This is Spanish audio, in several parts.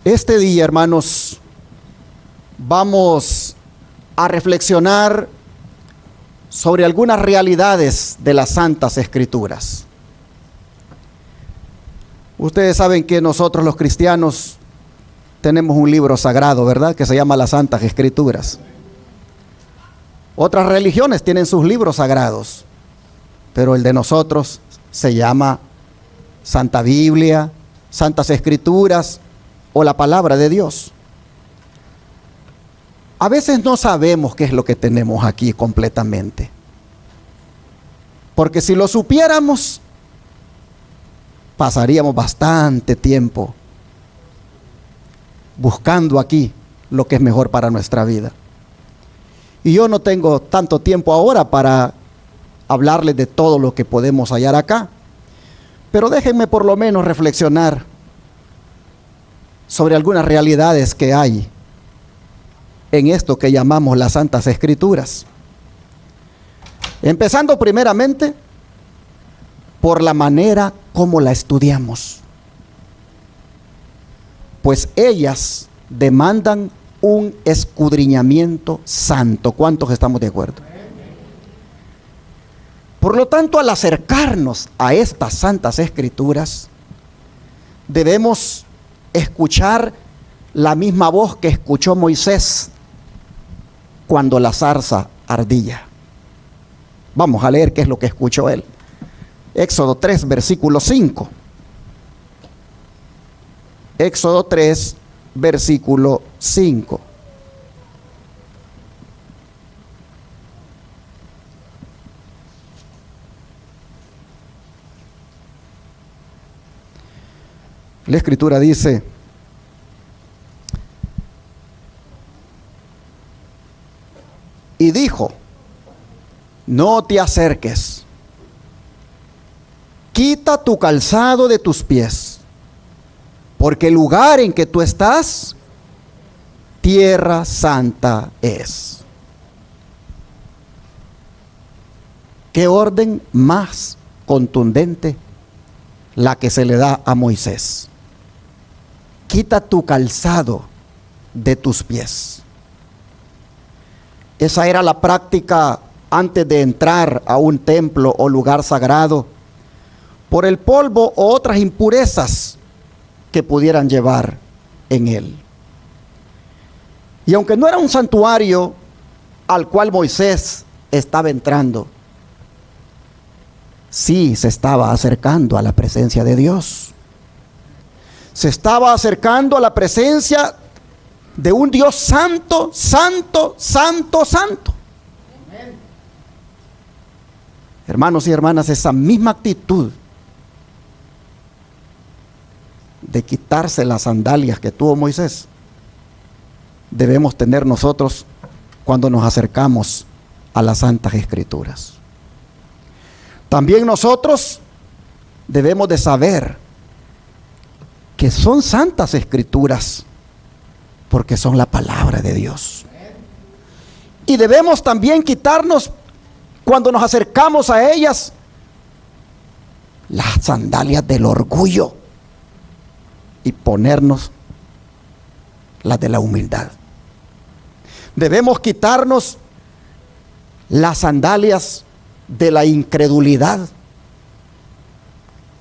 Este día, hermanos, vamos a reflexionar sobre algunas realidades de las Santas Escrituras. Ustedes saben que nosotros los cristianos tenemos un libro sagrado, ¿verdad?, que se llama las Santas Escrituras. Otras religiones tienen sus libros sagrados, pero el de nosotros se llama Santa Biblia, Santas Escrituras o la Palabra de Dios. A veces no sabemos qué es lo que tenemos aquí completamente, porque si lo supiéramos, pasaríamos bastante tiempo buscando aquí lo que es mejor para nuestra vida. Y yo no tengo tanto tiempo ahora para hablarles de todo lo que podemos hallar acá, pero déjenme por lo menos reflexionar sobre algunas realidades que hay en esto que llamamos las Santas Escrituras. Empezando primeramente por la manera como la estudiamos, pues ellas demandan un escudriñamiento santo. ¿Cuántos estamos de acuerdo? Por lo tanto, al acercarnos a estas Santas Escrituras, debemos escuchar la misma voz que escuchó Moisés cuando la zarza ardía. Vamos a leer qué es lo que escuchó él. Éxodo 3, versículo 5. Éxodo 3, versículo 5. La Escritura dice: y dijo, no te acerques, quita tu calzado de tus pies, porque el lugar en que tú estás, tierra santa es. ¿Qué orden más contundente la que se le da a Moisés? Quita tu calzado de tus pies. Esa era la práctica antes de entrar a un templo o lugar sagrado, por el polvo o otras impurezas que pudieran llevar en él. Y aunque no era un santuario al cual Moisés estaba entrando, sí se estaba acercando a la presencia de Dios. Se estaba acercando a la presencia de un Dios santo, santo, santo, santo. Amén. Hermanos y hermanas, esa misma actitud de quitarse las sandalias que tuvo Moisés, debemos tener nosotros cuando nos acercamos a las Santas Escrituras. También nosotros debemos de saber que son Santas Escrituras porque son la palabra de Dios. Y debemos también quitarnos, cuando nos acercamos a ellas, las sandalias del orgullo y ponernos las de la humildad. Debemos quitarnos las sandalias de la incredulidad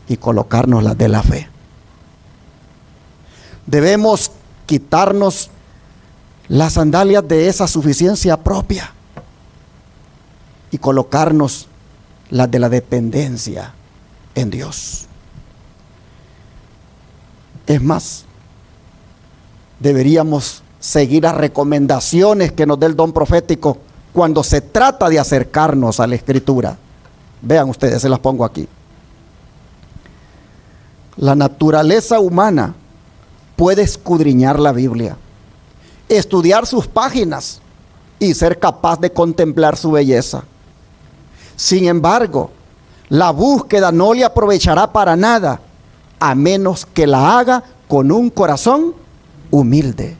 y colocarnos las de la fe. Debemos quitarnos las sandalias de esa suficiencia propia y colocarnos las de la dependencia en Dios. Es más, deberíamos seguir las recomendaciones que nos dé el don profético cuando se trata de acercarnos a la Escritura. Vean ustedes, se las pongo aquí. La naturaleza humana puede escudriñar la Biblia, estudiar sus páginas y ser capaz de contemplar su belleza. Sin embargo, la búsqueda no le aprovechará para nada, a menos que la haga con un corazón humilde,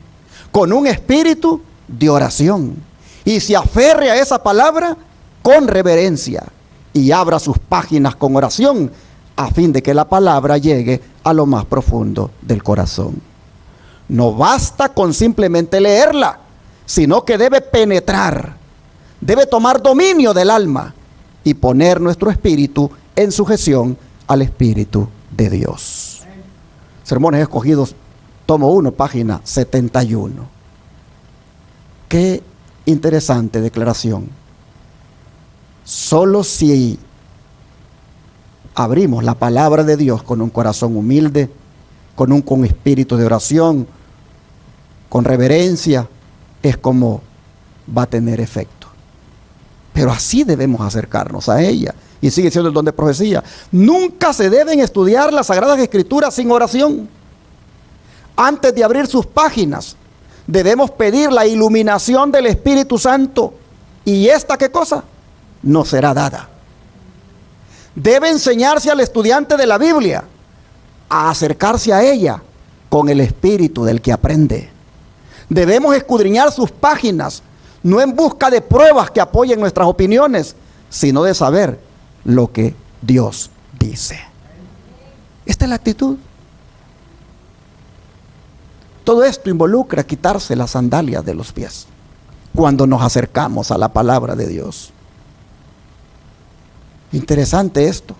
con un espíritu de oración, y se aferre a esa palabra con reverencia y abra sus páginas con oración, a fin de que la palabra llegue a lo más profundo del corazón. No basta con simplemente leerla, sino que debe penetrar, debe tomar dominio del alma y poner nuestro espíritu en sujeción al Espíritu de Dios. Sermones Escogidos, tomo 1, página 71. Qué interesante declaración. Solo si abrimos la palabra de Dios con un corazón humilde, con espíritu de oración, con reverencia, es como va a tener efecto. Pero así debemos acercarnos a ella. Y sigue siendo el don de profecía. Nunca se deben estudiar las Sagradas Escrituras sin oración. Antes de abrir sus páginas, debemos pedir la iluminación del Espíritu Santo. ¿Y esta qué cosa? Nos será dada. Debe enseñarse al estudiante de la Biblia a acercarse a ella con el espíritu del que aprende. Debemos escudriñar sus páginas, no en busca de pruebas que apoyen nuestras opiniones, sino de saber lo que Dios dice. Esta es la actitud. Todo esto involucra quitarse las sandalias de los pies cuando nos acercamos a la palabra de Dios. Interesante esto.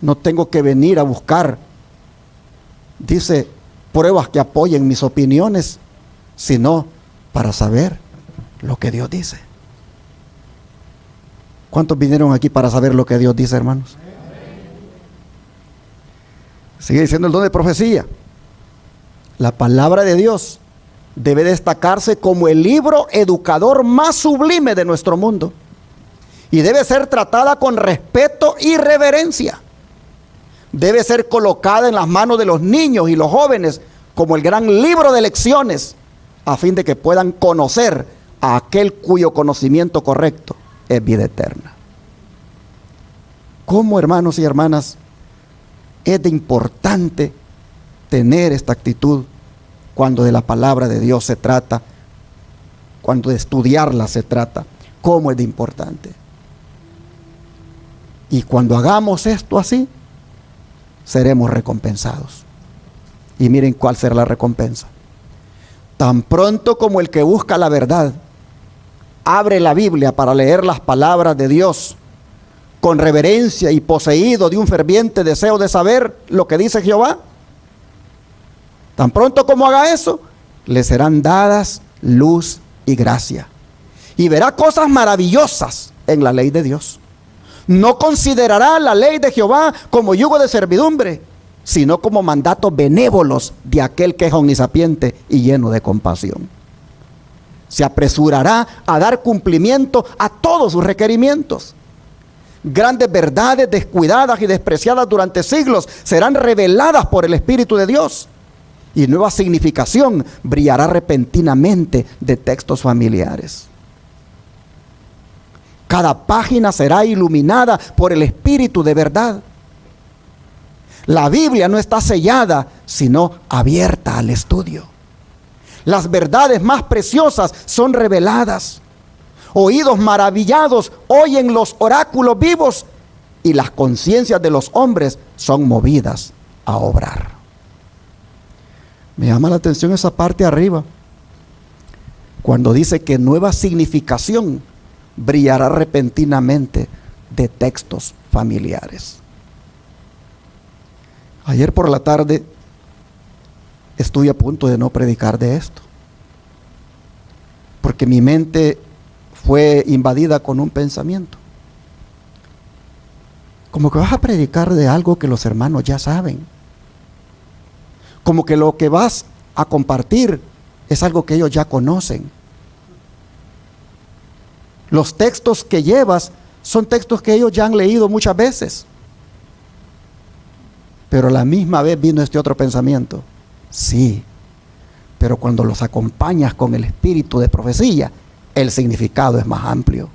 No tengo que venir a buscar, dice, pruebas que apoyen mis opiniones, sino para saber lo que Dios dice. ¿Cuántos vinieron aquí para saber lo que Dios dice, hermanos? Sigue diciendo el don de profecía. La palabra de Dios debe destacarse como el libro educador más sublime de nuestro mundo y debe ser tratada con respeto y reverencia. Debe ser colocada en las manos de los niños y los jóvenes como el gran libro de lecciones, a fin de que puedan conocer a aquel cuyo conocimiento correcto es vida eterna. ¿Cómo, hermanos y hermanas, es de importante tener esta actitud cuando de la palabra de Dios se trata, cuando de estudiarla se trata? ¿Cómo es de importante? Y cuando hagamos esto así, seremos recompensados. Y miren cuál será la recompensa. Tan pronto como el que busca la verdad abre la Biblia para leer las palabras de Dios con reverencia y poseído de un ferviente deseo de saber lo que dice Jehová, tan pronto como haga eso, le serán dadas luz y gracia. Y verá cosas maravillosas en la ley de Dios. No considerará la ley de Jehová como yugo de servidumbre, sino como mandatos benévolos de aquel que es omnisapiente y lleno de compasión. Se apresurará a dar cumplimiento a todos sus requerimientos. Grandes verdades descuidadas y despreciadas durante siglos serán reveladas por el Espíritu de Dios. Y nueva significación brillará repentinamente de textos familiares. Cada página será iluminada por el Espíritu de verdad. La Biblia no está sellada, sino abierta al estudio. Las verdades más preciosas son reveladas. Oídos maravillados oyen los oráculos vivos y las conciencias de los hombres son movidas a obrar. Me llama la atención esa parte arriba, cuando dice que nueva significación brillará repentinamente de textos familiares. Ayer por la tarde estuve a punto de no predicar de esto, porque mi mente fue invadida con un pensamiento. Como que vas a predicar de algo que los hermanos ya saben. Como que lo que vas a compartir es algo que ellos ya conocen. Los textos que llevas son textos que ellos ya han leído muchas veces. Pero a la misma vez vino este otro pensamiento. Sí, pero cuando los acompañas con el espíritu de profecía, el significado es más amplio.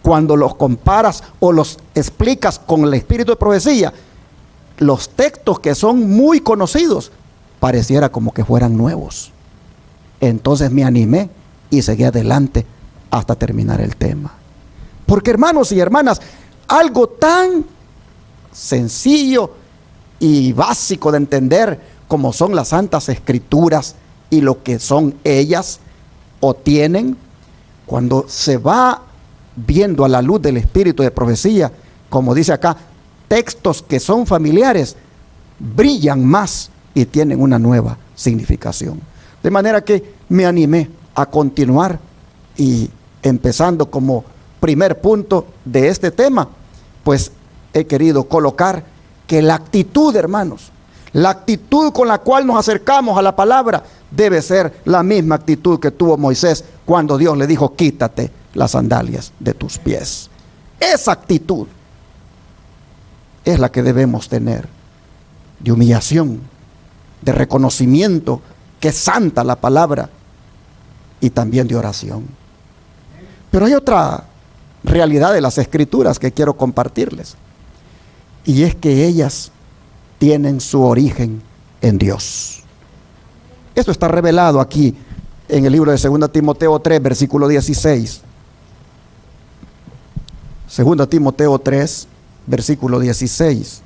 Cuando los comparas o los explicas con el espíritu de profecía, los textos que son muy conocidos, pareciera como que fueran nuevos. Entonces me animé y seguí adelante hasta terminar el tema. Porque, hermanos y hermanas, algo tan sencillo y básico de entender como son las Santas Escrituras y lo que son ellas o tienen, cuando se va viendo a la luz del espíritu de profecía, como dice acá, textos que son familiares, brillan más y tienen una nueva significación. De manera que me animé a continuar y empezando como primer punto de este tema, pues he querido colocar que la actitud, hermanos, la actitud con la cual nos acercamos a la palabra debe ser la misma actitud que tuvo Moisés cuando Dios le dijo: quítate las sandalias de tus pies. Esa actitud es la que debemos tener, de humillación, de reconocimiento que es santa la palabra, y también de oración. Pero hay otra realidad de las Escrituras que quiero compartirles, y es que ellas tienen su origen en Dios. Esto está revelado aquí en el libro de 2 Timoteo 3, versículo 16. 2 Timoteo 3, versículo 16.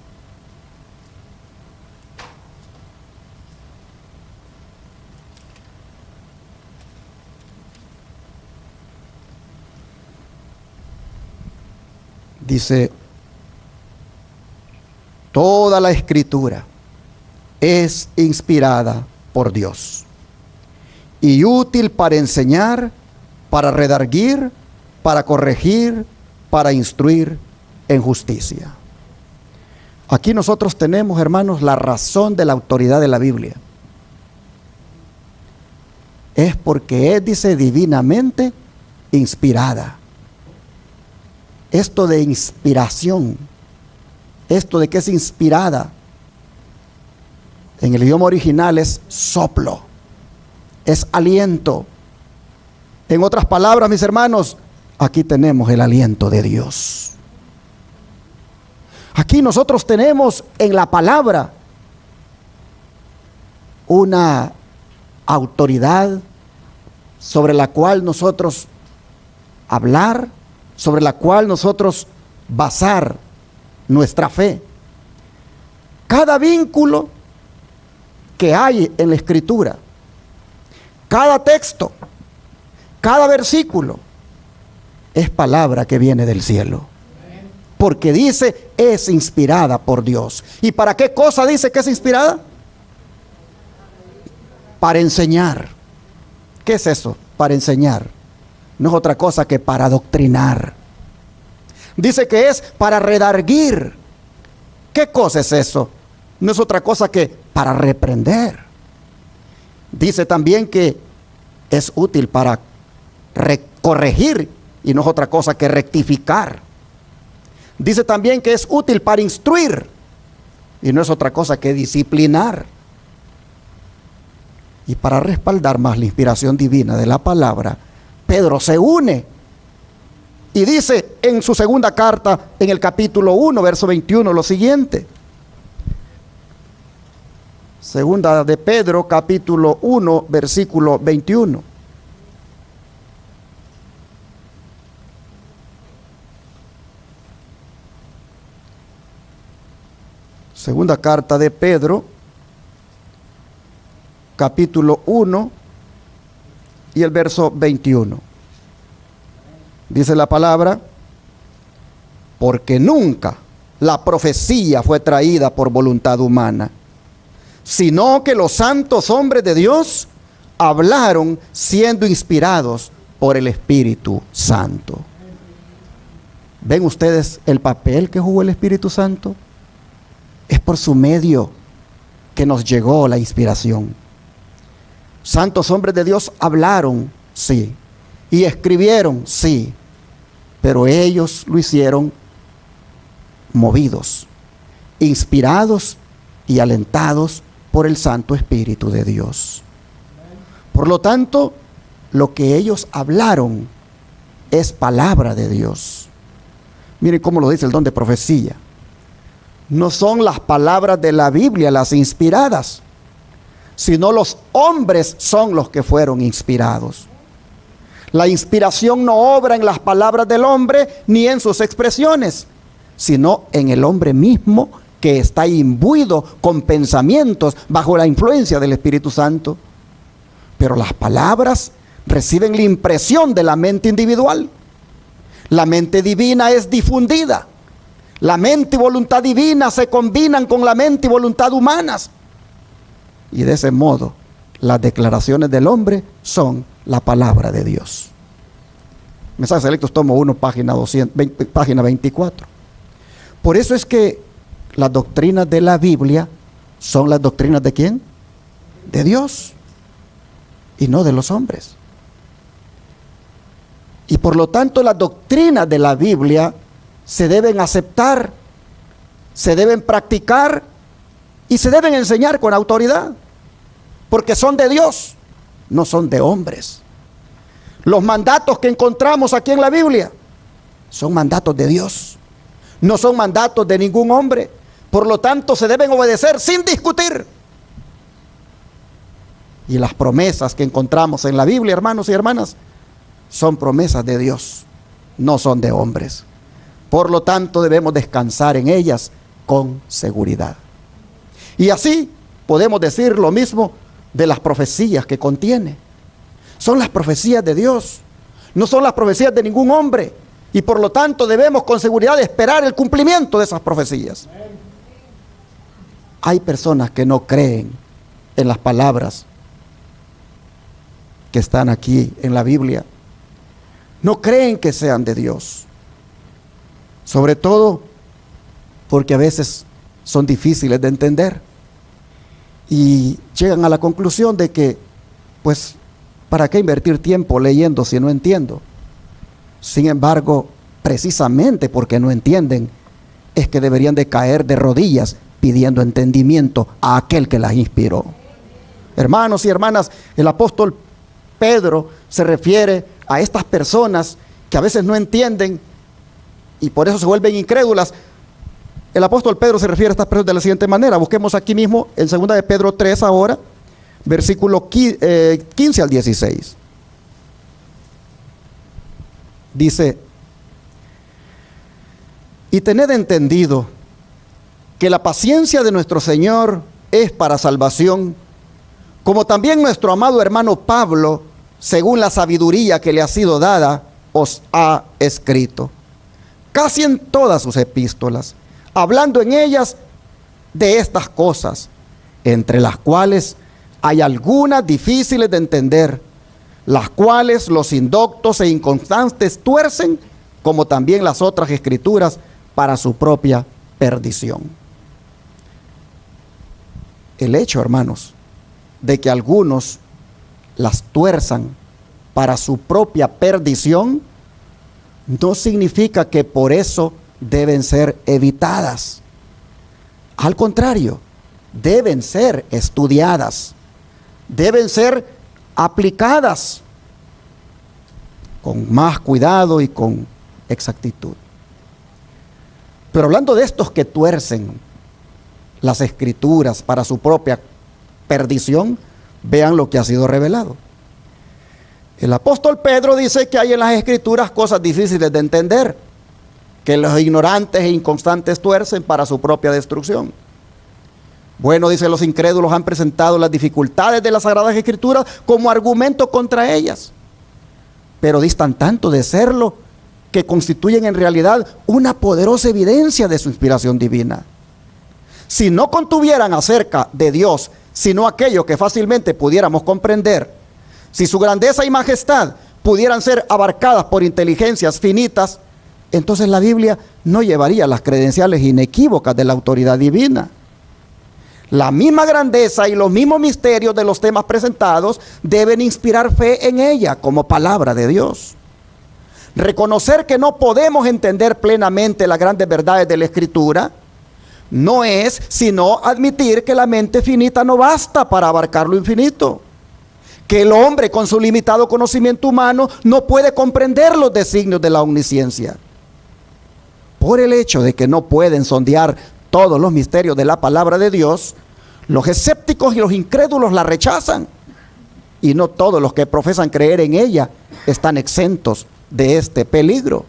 Dice: toda la Escritura es inspirada por Dios y útil para enseñar, para redarguir, para corregir, para instruir en justicia. Aquí nosotros tenemos, hermanos, la razón de la autoridad de la Biblia. Es porque es, dice, divinamente inspirada. Esto de inspiración, esto de que es inspirada, en el idioma original es soplo, es aliento. En otras palabras, mis hermanos, aquí tenemos el aliento de Dios. Aquí nosotros tenemos en la palabra una autoridad sobre la cual nosotros hablar, sobre la cual nosotros basar nuestra fe. Cada vínculo que hay en la Escritura, cada texto, cada versículo, es palabra que viene del cielo. Porque dice, es inspirada por Dios. ¿Y para qué cosa dice que es inspirada? Para enseñar. ¿Qué es eso? Para enseñar. No es otra cosa que para adoctrinar. Dice que es para redarguir. ¿Qué cosa es eso? No es otra cosa que para reprender. Dice también que es útil para corregir, y no es otra cosa que rectificar. Dice también que es útil para instruir, y no es otra cosa que disciplinar. Y para respaldar más la inspiración divina de la palabra, Pedro se une y dice en su segunda carta, en el capítulo 1, verso 21, lo siguiente. Segunda de Pedro, capítulo 1, versículo 21. Segunda carta de Pedro, capítulo 1 y el verso 21. Dice la palabra: porque nunca la profecía fue traída por voluntad humana, sino que los santos hombres de Dios hablaron siendo inspirados por el Espíritu Santo. ¿Ven ustedes el papel que jugó el Espíritu Santo? Es por su medio que nos llegó la inspiración. Santos hombres de Dios hablaron, sí, y escribieron, sí, pero ellos lo hicieron movidos, inspirados y alentados por el Santo Espíritu de Dios. Por lo tanto, lo que ellos hablaron es palabra de Dios. Miren cómo lo dice el don de profecía. No son las palabras de la Biblia las inspiradas, sino los hombres son los que fueron inspirados. La inspiración no obra en las palabras del hombre ni en sus expresiones, sino en el hombre mismo que está imbuido con pensamientos bajo la influencia del Espíritu Santo. Pero las palabras reciben la impresión de la mente individual. La mente divina es difundida. La mente y voluntad divina se combinan con la mente y voluntad humanas. Y de ese modo, las declaraciones del hombre son la palabra de Dios. Mensajes Selectos, tomo 1, página 24. Por eso es que las doctrinas de la Biblia son las doctrinas ¿de quién? De Dios y no de los hombres. Y por lo tanto las doctrinas de la Biblia se deben aceptar, se deben practicar y se deben enseñar con autoridad, porque son de Dios, no son de hombres. Los mandatos que encontramos aquí en la Biblia son mandatos de Dios, no son mandatos de ningún hombre. Por lo tanto, se deben obedecer sin discutir. Y las promesas que encontramos en la Biblia, hermanos y hermanas, son promesas de Dios, no son de hombres. Por lo tanto, debemos descansar en ellas con seguridad. Y así podemos decir lo mismo de las profecías que contiene. Son las profecías de Dios, no son las profecías de ningún hombre. Y por lo tanto debemos con seguridad esperar el cumplimiento de esas profecías. Hay personas que no creen en las palabras que están aquí en la Biblia. No creen que sean de Dios. Sobre todo porque a veces son difíciles de entender. Y llegan a la conclusión de que, pues, ¿para qué invertir tiempo leyendo si no entiendo? Sin embargo, precisamente porque no entienden, es que deberían de caer de rodillas pidiendo entendimiento a aquel que las inspiró. Hermanos y hermanas, el apóstol Pedro se refiere a estas personas que a veces no entienden y por eso se vuelven incrédulas. El apóstol Pedro se refiere a estas personas de la siguiente manera. Busquemos aquí mismo en 2 de Pedro 3 ahora, versículo 15 al 16. Dice: y tened entendido que la paciencia de nuestro Señor es para salvación, como también nuestro amado hermano Pablo, según la sabiduría que le ha sido dada, os ha escrito, casi en todas sus epístolas, hablando en ellas de estas cosas, entre las cuales hay algunas difíciles de entender, las cuales los indoctos e inconstantes tuercen, como también las otras escrituras, para su propia perdición. El hecho, hermanos, de que algunos las tuerzan para su propia perdición, no significa que por eso deben ser evitadas. Al contrario, deben ser estudiadas, deben ser aplicadas con más cuidado y con exactitud. Pero hablando de estos que tuercen las escrituras para su propia perdición, vean lo que ha sido revelado. El apóstol Pedro dice que hay en las escrituras cosas difíciles de entender, que los ignorantes e inconstantes tuercen para su propia destrucción. Bueno, dice, los incrédulos han presentado las dificultades de las Sagradas Escrituras como argumento contra ellas, pero distan tanto de serlo que constituyen en realidad una poderosa evidencia de su inspiración divina. Si no contuvieran acerca de Dios, sino aquello que fácilmente pudiéramos comprender, si su grandeza y majestad pudieran ser abarcadas por inteligencias finitas, entonces la Biblia no llevaría las credenciales inequívocas de la autoridad divina. La misma grandeza y los mismos misterios de los temas presentados deben inspirar fe en ella como palabra de Dios. Reconocer que no podemos entender plenamente las grandes verdades de la Escritura no es sino admitir que la mente finita no basta para abarcar lo infinito, que el hombre con su limitado conocimiento humano no puede comprender los designios de la omnisciencia. Por el hecho de que no pueden sondear todos los misterios de la palabra de Dios, los escépticos y los incrédulos la rechazan, y no todos los que profesan creer en ella están exentos de este peligro.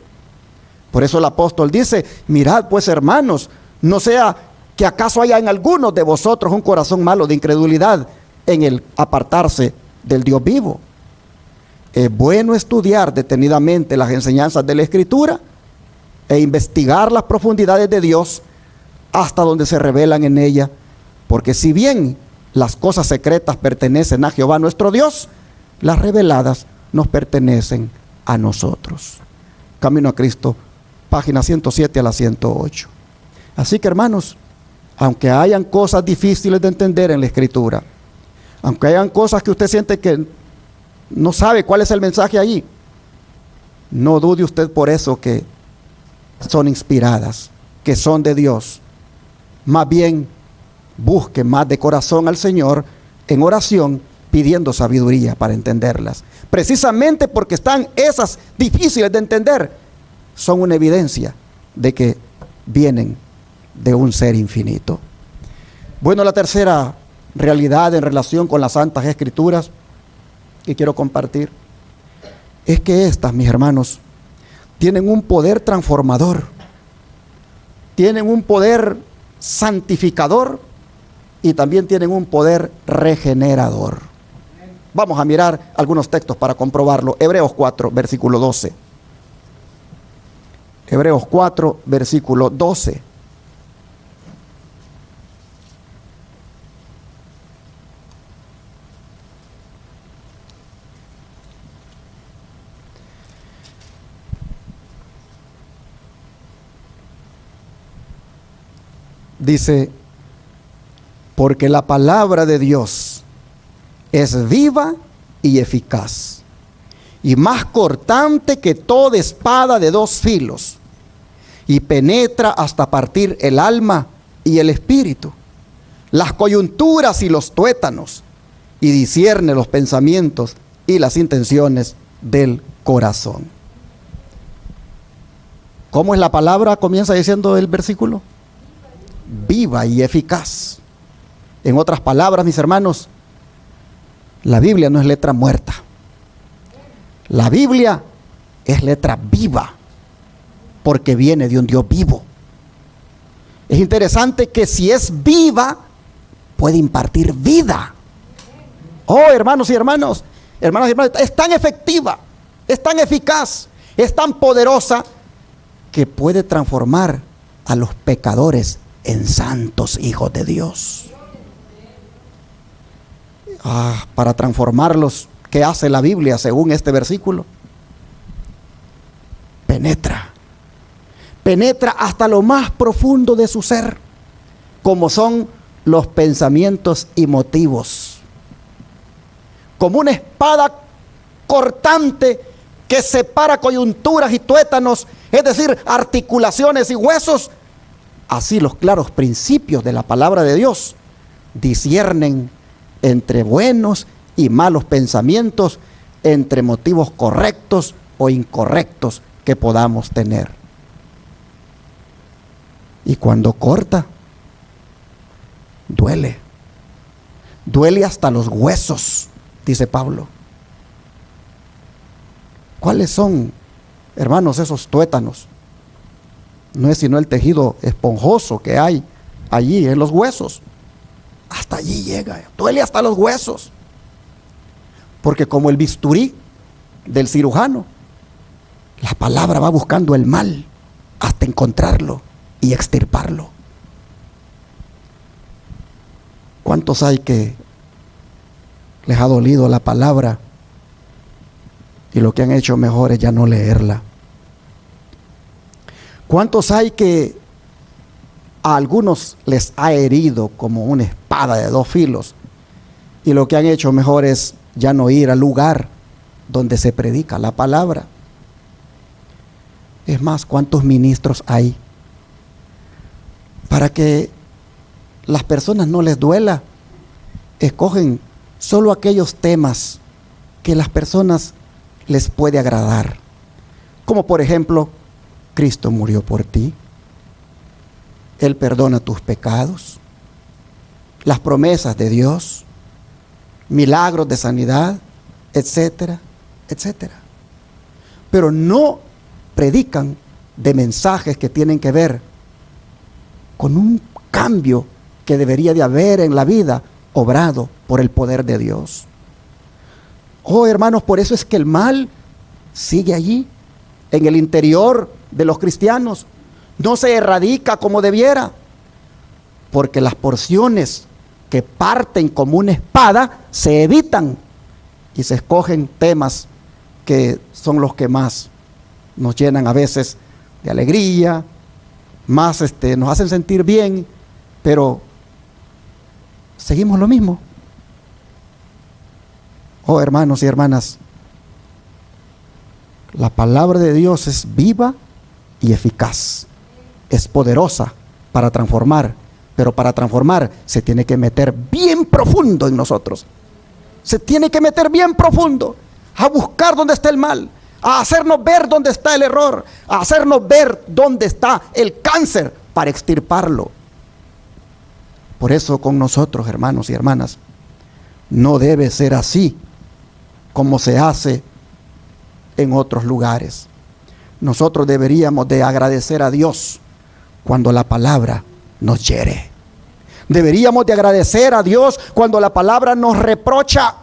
Por eso el apóstol dice: mirad pues, hermanos, no sea que acaso haya en algunos de vosotros un corazón malo de incredulidad en el apartarse del Dios vivo. Es bueno estudiar detenidamente las enseñanzas de la Escritura e investigar las profundidades de Dios hasta donde se revelan en ella, porque si bien las cosas secretas pertenecen a Jehová nuestro Dios, las reveladas nos pertenecen a nosotros. Camino a Cristo, página 107 a la 108. Así que, hermanos, aunque hayan cosas difíciles de entender en la Escritura, aunque hayan cosas que usted siente que no sabe cuál es el mensaje allí, no dude usted por eso que son inspiradas, que son de Dios. Más bien, busque más de corazón al Señor en oración, pidiendo sabiduría para entenderlas. Precisamente porque están esas difíciles de entender, son una evidencia de que vienen de un ser infinito. Bueno, la tercera realidad en relación con las Santas Escrituras que quiero compartir es que estas, mis hermanos, tienen un poder transformador, tienen un poder santificador y también tienen un poder regenerador. Vamos a mirar algunos textos para comprobarlo. Hebreos 4, versículo 12. Hebreos 4, versículo 12. Dice, porque la palabra de Dios es viva y eficaz, y más cortante que toda espada de dos filos, y penetra hasta partir el alma y el espíritu, las coyunturas y los tuétanos, y discierne los pensamientos y las intenciones del corazón. ¿Cómo es la palabra? Comienza diciendo el versículo. Viva y eficaz. En otras palabras, mis hermanos, la Biblia no es letra muerta. La Biblia es letra viva, porque viene de un Dios vivo. Es interesante que si es viva, puede impartir vida. Oh, hermanos y hermanas, es tan efectiva, es tan eficaz, es tan poderosa, que puede transformar a los pecadores en santos hijos de Dios. Para transformarlos, ¿qué hace la Biblia según este versículo? Penetra hasta lo más profundo de su ser, como son los pensamientos y motivos. Como una espada cortante que separa coyunturas y tuétanos, es decir, articulaciones y huesos. Así los claros principios de la palabra de Dios disciernen entre buenos y malos pensamientos, entre motivos correctos o incorrectos que podamos tener. Y cuando corta, duele hasta los huesos, dice Pablo. ¿Cuáles son, hermanos, esos tuétanos? No es sino el tejido esponjoso que hay allí en los huesos. Hasta allí llega, duele hasta los huesos. Porque como el bisturí del cirujano, la palabra va buscando el mal hasta encontrarlo y extirparlo. ¿Cuántos hay que les ha dolido la palabra y lo que han hecho mejor es ya no leerla? ¿Cuántos hay que a algunos les ha herido como una espada de dos filos y lo que han hecho mejor es ya no ir al lugar donde se predica la palabra? Es más, ¿cuántos ministros hay para que las personas no les duela? Escogen solo aquellos temas que las personas les puede agradar, como por ejemplo, Cristo murió por ti, Él perdona tus pecados, las promesas de Dios, milagros de sanidad, etcétera, etcétera. Pero no predican de mensajes que tienen que ver con un cambio que debería de haber en la vida, obrado por el poder de Dios. Oh, hermanos, por eso es que el mal sigue allí, en el interior de los cristianos. No se erradica como debiera, porque las porciones que parten como una espada se evitan y se escogen temas que son los que más nos llenan a veces de alegría, más nos hacen sentir bien, pero seguimos lo mismo. Oh, hermanos y hermanas, la palabra de Dios es viva y eficaz, es poderosa para transformar, pero para transformar se tiene que meter bien profundo en nosotros. Se tiene que meter bien profundo a buscar dónde está el mal, a hacernos ver dónde está el error, a hacernos ver dónde está el cáncer para extirparlo. Por eso con nosotros, hermanos y hermanas, no debe ser así como se hace en otros lugares. Nosotros deberíamos de agradecer a Dios cuando la palabra nos hiere. Deberíamos de agradecer a Dios cuando la palabra nos reprocha.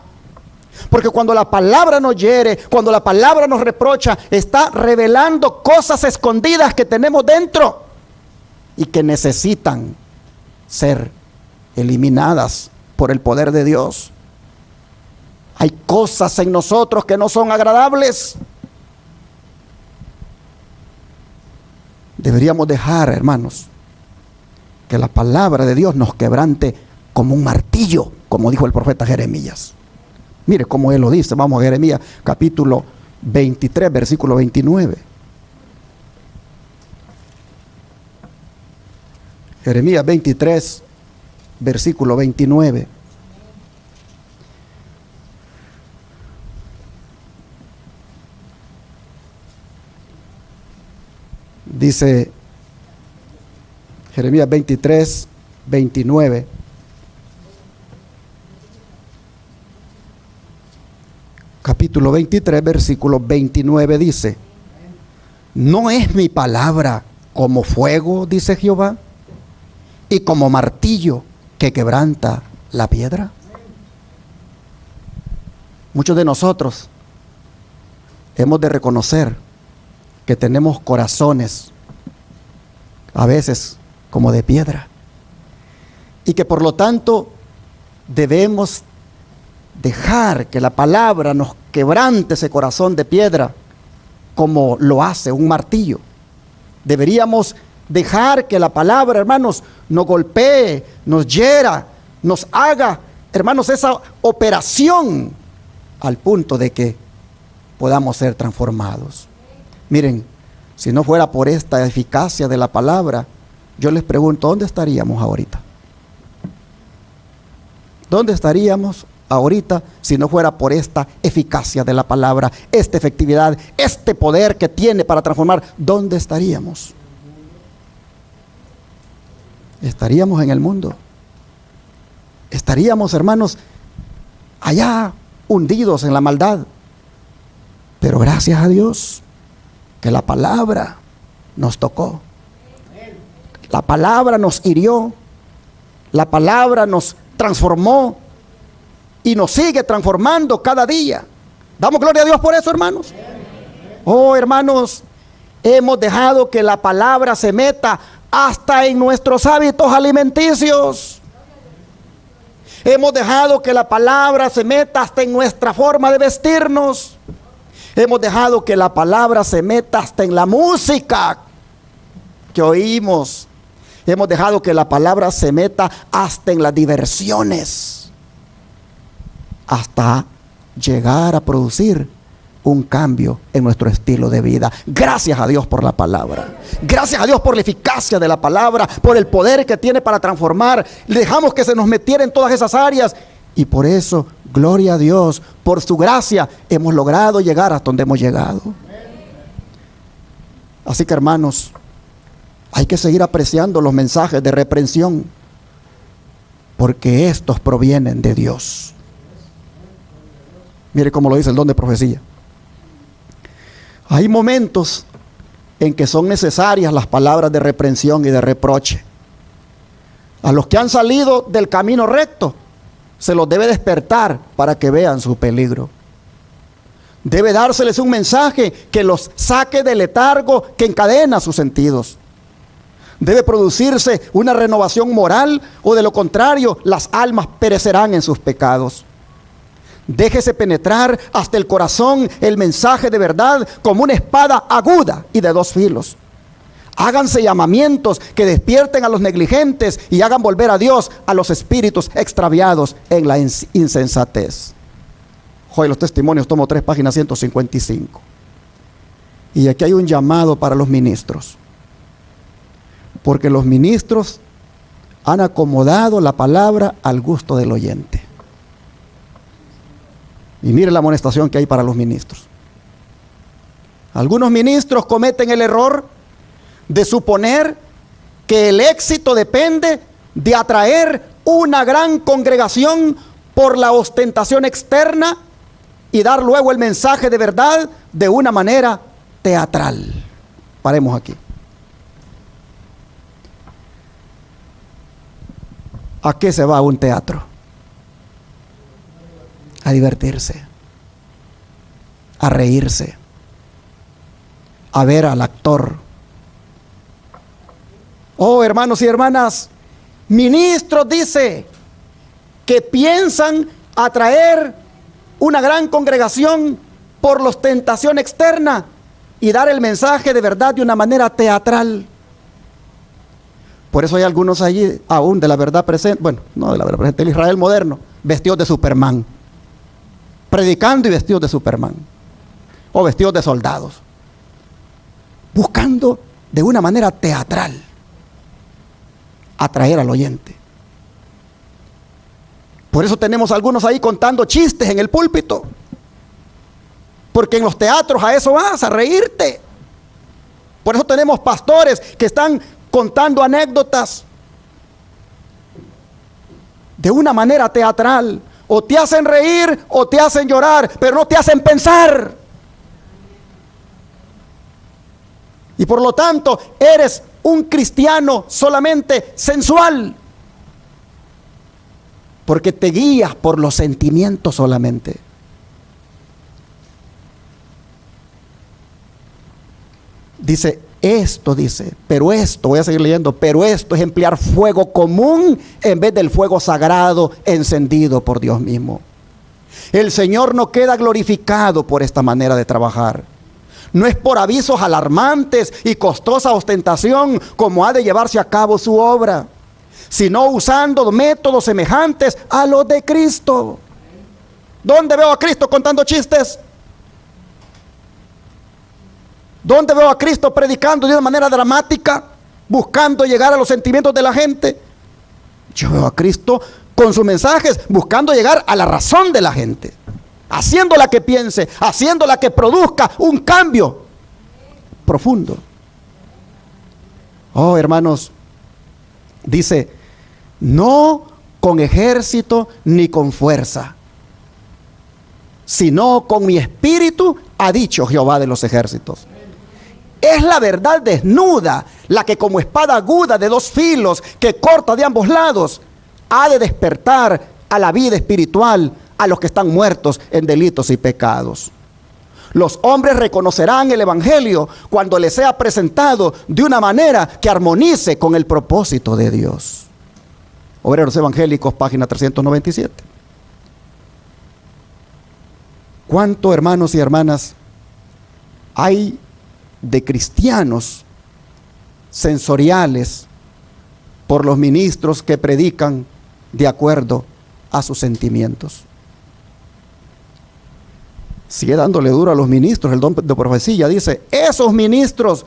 Porque cuando la palabra nos hiere, cuando la palabra nos reprocha, está revelando cosas escondidas que tenemos dentro y que necesitan ser eliminadas por el poder de Dios. Hay cosas en nosotros que no son agradables. Deberíamos dejar, hermanos, que la palabra de Dios nos quebrante como un martillo, como dijo el profeta Jeremías. Mire cómo él lo dice. Vamos a Jeremías capítulo 23, versículo 29. Jeremías 23, versículo 29. Dice Jeremías 23, 29. Capítulo 23, versículo 29 dice: ¿no es mi palabra como fuego, dice Jehová, y como martillo que quebranta la piedra? Muchos de nosotros hemos de reconocer que tenemos corazones a veces como de piedra, y que por lo tanto debemos dejar que la palabra nos quebrante ese corazón de piedra como lo hace un martillo. Deberíamos dejar que la palabra, hermanos, nos golpee, nos hiera, nos haga, hermanos, esa operación al punto de que podamos ser transformados. Miren, si no fuera por esta eficacia de la palabra, yo les pregunto, ¿dónde estaríamos ahorita? ¿Dónde estaríamos ahorita si no fuera por esta eficacia de la palabra, esta efectividad, este poder que tiene para transformar? ¿Dónde estaríamos? Estaríamos en el mundo. Estaríamos, hermanos, allá hundidos en la maldad. Pero gracias a Dios que la palabra nos tocó. La palabra nos hirió. La palabra nos transformó y nos sigue transformando cada día. Damos gloria a Dios por eso, hermanos. Oh, hermanos, hemos dejado que la palabra se meta hasta en nuestros hábitos alimenticios. Hemos dejado que la palabra se meta hasta en nuestra forma de vestirnos. Hemos dejado que la palabra se meta hasta en la música que oímos. Hemos dejado que la palabra se meta hasta en las diversiones, hasta llegar a producir un cambio en nuestro estilo de vida. Gracias a Dios por la palabra. Gracias a Dios por la eficacia de la palabra, por el poder que tiene para transformar. Dejamos que se nos metiera en todas esas áreas. Y por eso, gloria a Dios, por su gracia, hemos logrado llegar hasta donde hemos llegado. Así que, hermanos, hay que seguir apreciando los mensajes de reprensión, porque estos provienen de Dios. Mire cómo lo dice el don de profecía. Hay momentos en que son necesarias las palabras de reprensión y de reproche. A los que han salido del camino recto, se los debe despertar para que vean su peligro. Debe dárseles un mensaje que los saque del letargo que encadena sus sentidos. Debe producirse una renovación moral, o de lo contrario, las almas perecerán en sus pecados. Déjese penetrar hasta el corazón el mensaje de verdad como una espada aguda y de 2 filos. Háganse llamamientos que despierten a los negligentes y hagan volver a Dios a los espíritus extraviados en la insensatez. Joder, los testimonios, tomo 3, página 155. Y aquí hay un llamado para los ministros. Porque los ministros han acomodado la palabra al gusto del oyente. Y mire la amonestación que hay para los ministros. Algunos ministros cometen el error de suponer que el éxito depende de atraer una gran congregación por la ostentación externa y dar luego el mensaje de verdad de una manera teatral. Paremos aquí. ¿A qué se va a un teatro? A divertirse, a reírse, a ver al actor. Oh, hermanos y hermanas, ministros, dice, que piensan atraer una gran congregación por la ostentación externa y dar el mensaje de verdad de una manera teatral. Por eso hay algunos allí, aún de la verdad presente, bueno, no de la verdad presente, el Israel moderno, vestidos de Superman, predicando y vestidos de Superman, o vestidos de soldados, buscando de una manera teatral atraer al oyente. Por eso tenemos algunos ahí contando chistes en el púlpito, porque en los teatros a eso vas, a reírte. Por eso tenemos pastores que están contando anécdotas de una manera teatral. O te hacen reír o te hacen llorar, pero no te hacen pensar. Y por lo tanto, eres un cristiano solamente sensual, porque te guías por los sentimientos solamente. Dice, pero esto, voy a seguir leyendo, pero esto es emplear fuego común en vez del fuego sagrado encendido por Dios mismo. El Señor no queda glorificado por esta manera de trabajar. No es por avisos alarmantes y costosa ostentación como ha de llevarse a cabo su obra, sino usando métodos semejantes a los de Cristo. ¿Dónde veo a Cristo contando chistes? ¿Dónde veo a Cristo predicando de una manera dramática, buscando llegar a los sentimientos de la gente? Yo veo a Cristo con sus mensajes, buscando llegar a la razón de la gente, haciéndola que piense, haciéndola que produzca un cambio profundo. Oh, hermanos, dice, no con ejército ni con fuerza, sino con mi espíritu, ha dicho Jehová de los ejércitos. Es la verdad desnuda, la que como espada aguda de 2 filos, que corta de ambos lados, ha de despertar a la vida espiritual a los que están muertos en delitos y pecados. Los hombres reconocerán el evangelio cuando les sea presentado de una manera que armonice con el propósito de Dios. Obreros Evangélicos, página 397. ¿Cuánto, hermanos y hermanas, hay de cristianos sensoriales por los ministros que predican de acuerdo a sus sentimientos? Sigue dándole duro a los ministros el don de profecía. Dice, esos ministros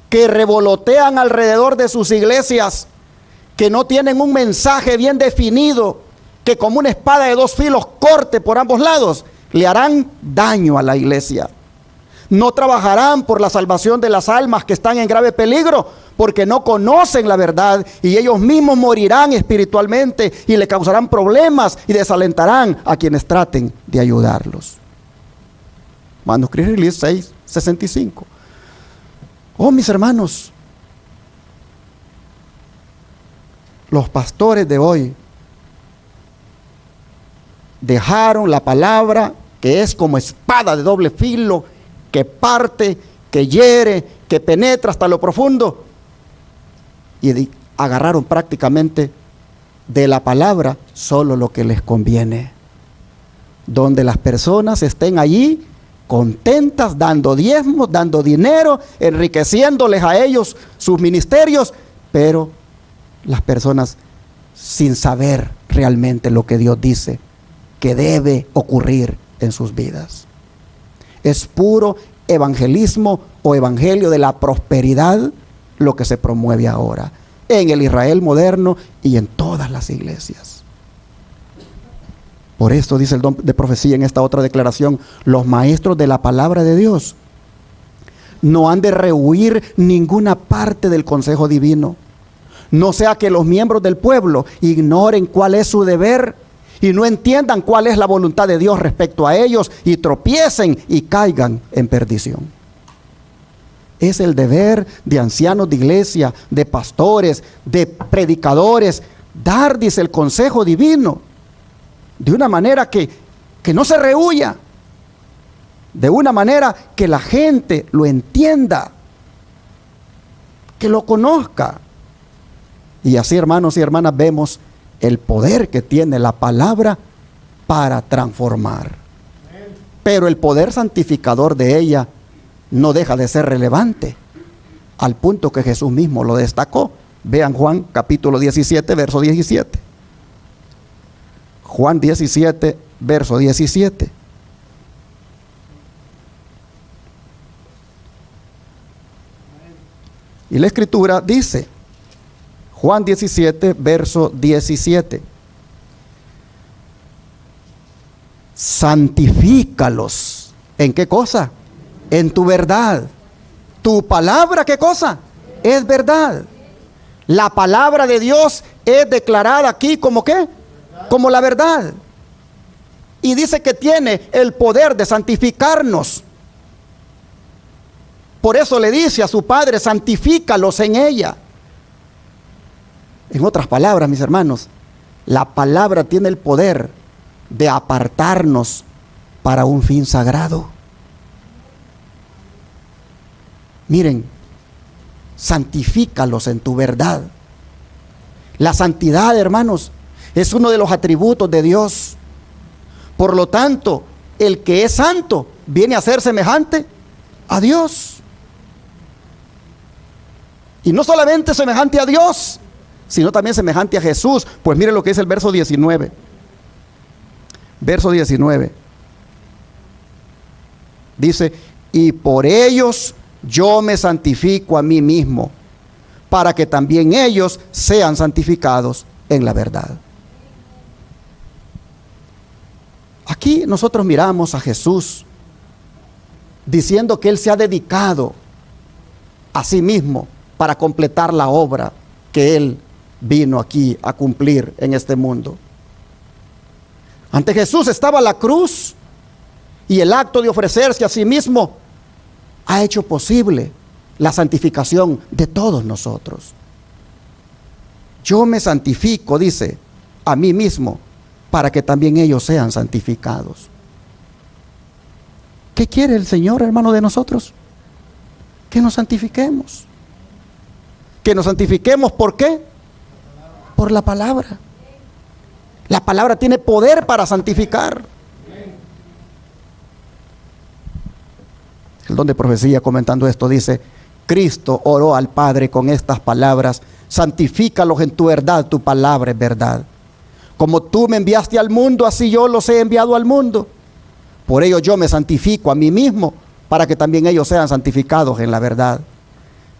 que revolotean alrededor de sus iglesias, que no tienen un mensaje bien definido, que como una espada de 2 filos corte por ambos lados, le harán daño a la iglesia. No trabajarán por la salvación de las almas que están en grave peligro, porque no conocen la verdad, y ellos mismos morirán espiritualmente y le causarán problemas y desalentarán a quienes traten de ayudarlos. Manuscrito Release 665. Oh, mis hermanos, los pastores de hoy dejaron la palabra, que es como espada de doble filo, que parte, que hiere, que penetra hasta lo profundo, y agarraron prácticamente de la palabra solo lo que les conviene. Donde las personas estén allí contentas, dando diezmos, dando dinero, enriqueciéndoles a ellos sus ministerios, pero las personas sin saber realmente lo que Dios dice que debe ocurrir en sus vidas. Es puro evangelismo o evangelio de la prosperidad lo que se promueve ahora en el Israel moderno y en todas las iglesias. Por esto dice el don de profecía en esta otra declaración: los maestros de la palabra de Dios no han de rehuir ninguna parte del consejo divino, no sea que los miembros del pueblo ignoren cuál es su deber y no entiendan cuál es la voluntad de Dios respecto a ellos y tropiecen y caigan en perdición. Es el deber de ancianos de iglesia, de pastores, de predicadores, dar, dice, el consejo divino de una manera que no se rehuya, de una manera que la gente lo entienda, que lo conozca. Y así, hermanos y hermanas, vemos el poder que tiene la palabra para transformar. Pero el poder santificador de ella no deja de ser relevante, al punto que Jesús mismo lo destacó. Vean Juan capítulo 17, verso 17. Juan 17, verso 17. Y la escritura dice, Juan 17, verso 17: santifícalos. ¿En qué cosa? En tu verdad. Tu palabra, ¿qué cosa? Es verdad. La palabra de Dios es declarada aquí como ¿qué? Como la verdad. Y dice que tiene el poder de santificarnos. Por eso le dice a su Padre: santifícalos en ella. En otras palabras, mis hermanos, la palabra tiene el poder de apartarnos para un fin sagrado. Miren, santifícalos en tu verdad. La santidad, hermanos, es uno de los atributos de Dios. Por lo tanto, el que es santo viene a ser semejante a Dios. Y no solamente semejante a Dios, sino también semejante a Jesús. Pues mire lo que dice el verso 19. Verso 19. Dice: y por ellos yo me santifico a mí mismo, para que también ellos sean santificados en la verdad. Aquí nosotros miramos a Jesús diciendo que Él se ha dedicado a sí mismo para completar la obra que Él vino aquí a cumplir en este mundo. Ante Jesús estaba la cruz, y el acto de ofrecerse a sí mismo ha hecho posible la santificación de todos nosotros. Yo me santifico, dice, a mí mismo, para que también ellos sean santificados. ¿Qué quiere el Señor, hermano, de nosotros? Que nos santifiquemos. Que nos santifiquemos, ¿por qué? Por la palabra. La palabra tiene poder para santificar. El don de profecía, comentando esto, dice: Cristo oró al Padre con estas palabras: santifícalos en tu verdad, tu palabra es verdad. Como tú me enviaste al mundo, así yo los he enviado al mundo. Por ello yo me santifico a mí mismo, para que también ellos sean santificados en la verdad.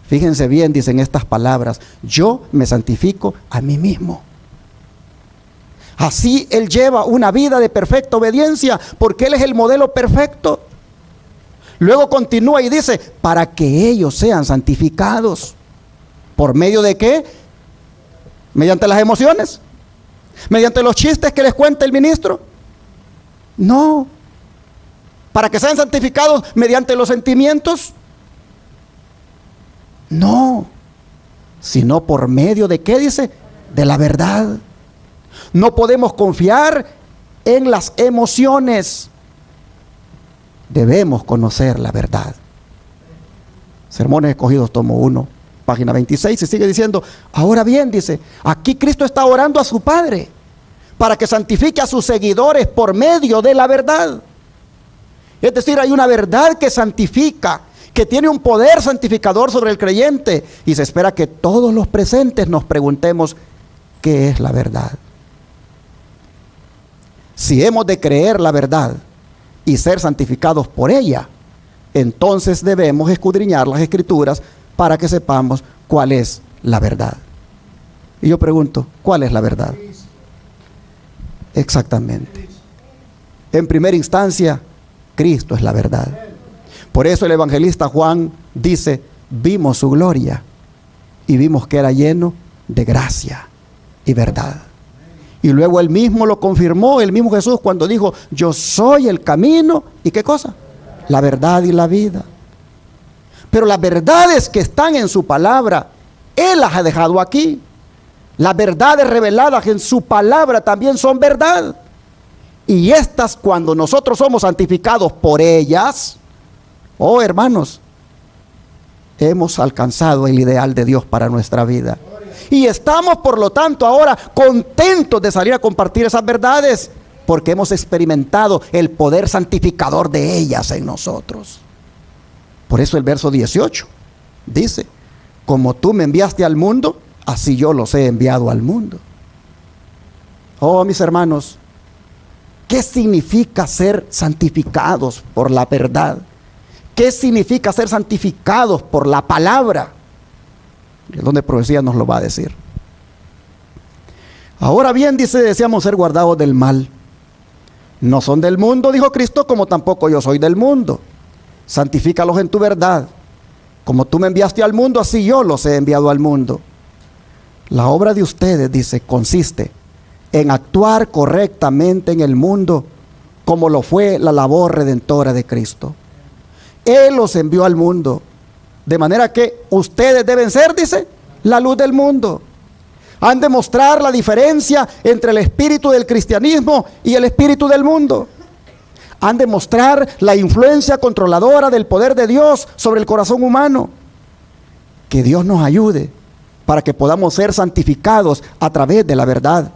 Fíjense bien, dicen estas palabras: yo me santifico a mí mismo. Así Él lleva una vida de perfecta obediencia, porque Él es el modelo perfecto. Luego continúa y dice: para que ellos sean santificados. ¿Por medio de qué? ¿Mediante las emociones? ¿Mediante los chistes que les cuenta el ministro? No. ¿Para que sean santificados mediante los sentimientos? No. Sino por medio de ¿qué dice? de la verdad. No podemos confiar en las emociones. Debemos conocer la verdad. Sermones Escogidos, tomo 1, página 26, y sigue diciendo, ahora bien, dice, aquí Cristo está orando a su Padre para que santifique a sus seguidores por medio de la verdad. Es decir, hay una verdad que santifica, que tiene un poder santificador sobre el creyente, y se espera que todos los presentes nos preguntemos, ¿qué es la verdad? Si hemos de creer la verdad y ser santificados por ella, entonces debemos escudriñar las Escrituras para que sepamos cuál es la verdad. Y yo pregunto, ¿cuál es la verdad? Exactamente. En primera instancia, Cristo es la verdad. Por eso el evangelista Juan dice, vimos su gloria y vimos que era lleno de gracia y verdad. Y luego él mismo lo confirmó, el mismo Jesús, cuando dijo, yo soy el camino, ¿y qué cosa? La verdad y la vida. Pero las verdades que están en su palabra, Él las ha dejado aquí. Las verdades reveladas en su palabra también son verdad. Y estas, cuando nosotros somos santificados por ellas, oh hermanos, hemos alcanzado el ideal de Dios para nuestra vida. Y estamos, por lo tanto, ahora contentos de salir a compartir esas verdades, porque hemos experimentado el poder santificador de ellas en nosotros. Por eso el verso 18 dice, como tú me enviaste al mundo, así yo los he enviado al mundo. Oh, mis hermanos, ¿qué significa ser santificados por la verdad? ¿Qué significa ser santificados por la palabra? Es donde profecía nos lo va a decir. Ahora bien, dice, deseamos ser guardados del mal. No son del mundo, dijo Cristo, como tampoco yo soy del mundo. Santifícalos en tu verdad. Como tú me enviaste al mundo, así yo los he enviado al mundo. La obra de ustedes, dice, consiste en actuar correctamente en el mundo, como lo fue la labor redentora de Cristo. Él los envió al mundo, de manera que ustedes deben ser, dice, la luz del mundo. Han de mostrar la diferencia entre el espíritu del cristianismo y el espíritu del mundo. Han de mostrar la influencia controladora del poder de Dios sobre el corazón humano. Que Dios nos ayude para que podamos ser santificados a través de la verdad.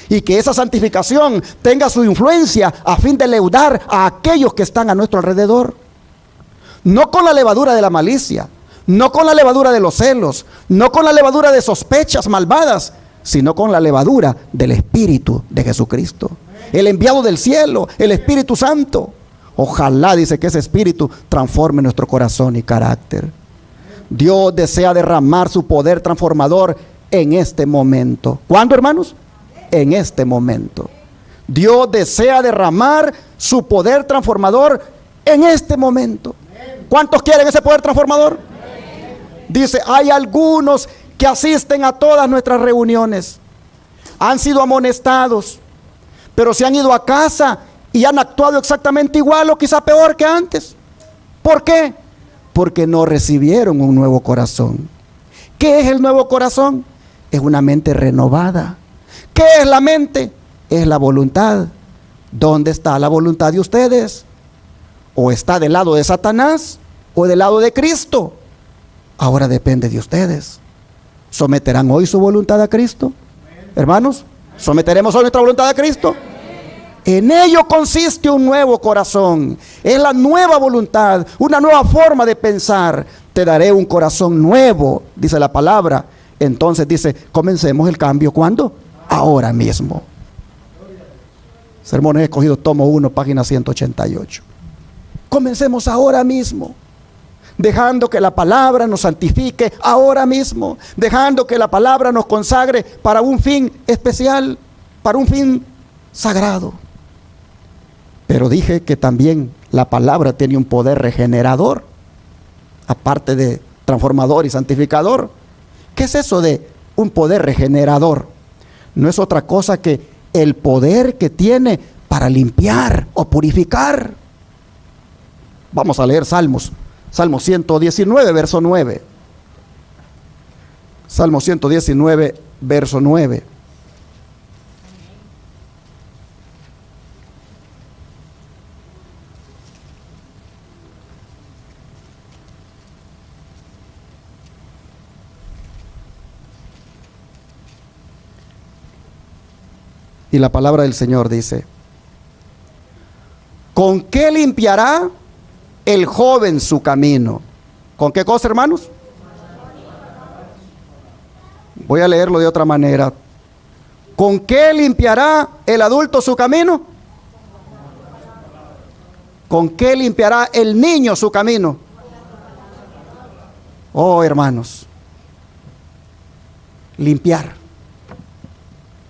Y que esa santificación tenga su influencia a fin de leudar a aquellos que están a nuestro alrededor. No con la levadura de la malicia, no con la levadura de los celos, no con la levadura de sospechas malvadas, sino con la levadura del Espíritu de Jesucristo, el enviado del cielo, el Espíritu Santo. Ojalá, dice, que ese Espíritu transforme nuestro corazón y carácter. Dios desea derramar su poder transformador en este momento. ¿Cuándo, hermanos? En este momento. Dios desea derramar su poder transformador en este momento. ¿Cuántos quieren ese poder transformador? Dice, hay algunos que asisten a todas nuestras reuniones, han sido amonestados, pero se han ido a casa y han actuado exactamente igual o quizá peor que antes. ¿Por qué? Porque no recibieron un nuevo corazón. ¿Qué es el nuevo corazón? Es una mente renovada. ¿Qué es la mente? Es la voluntad. ¿Dónde está la voluntad de ustedes? ¿O está del lado de Satanás o del lado de Cristo? Ahora depende de ustedes. ¿Someterán hoy su voluntad a Cristo? Hermanos, ¿someteremos hoy nuestra voluntad a Cristo? En ello consiste un nuevo corazón. Es la nueva voluntad, una nueva forma de pensar. Te daré un corazón nuevo, dice la palabra. Entonces dice, comencemos el cambio. ¿Cuándo? Ahora mismo. Sermones Escogidos, tomo 1, página 188. Comencemos ahora mismo. Dejando que la palabra nos santifique ahora mismo. Dejando que la palabra nos consagre para un fin especial, para un fin sagrado. Pero dije que también la palabra tiene un poder regenerador, aparte de transformador y santificador. ¿Qué es eso de un poder regenerador? No es otra cosa que el poder que tiene para limpiar o purificar. Vamos a leer Salmos. Salmo 119, verso 9. Salmo 119, verso 9. Y la palabra del Señor dice: ¿con qué limpiará el joven su camino? ¿Con qué cosa, hermanos? Voy a leerlo de otra manera. ¿Con qué limpiará el adulto su camino? ¿Con qué limpiará el niño su camino? Oh, hermanos, limpiar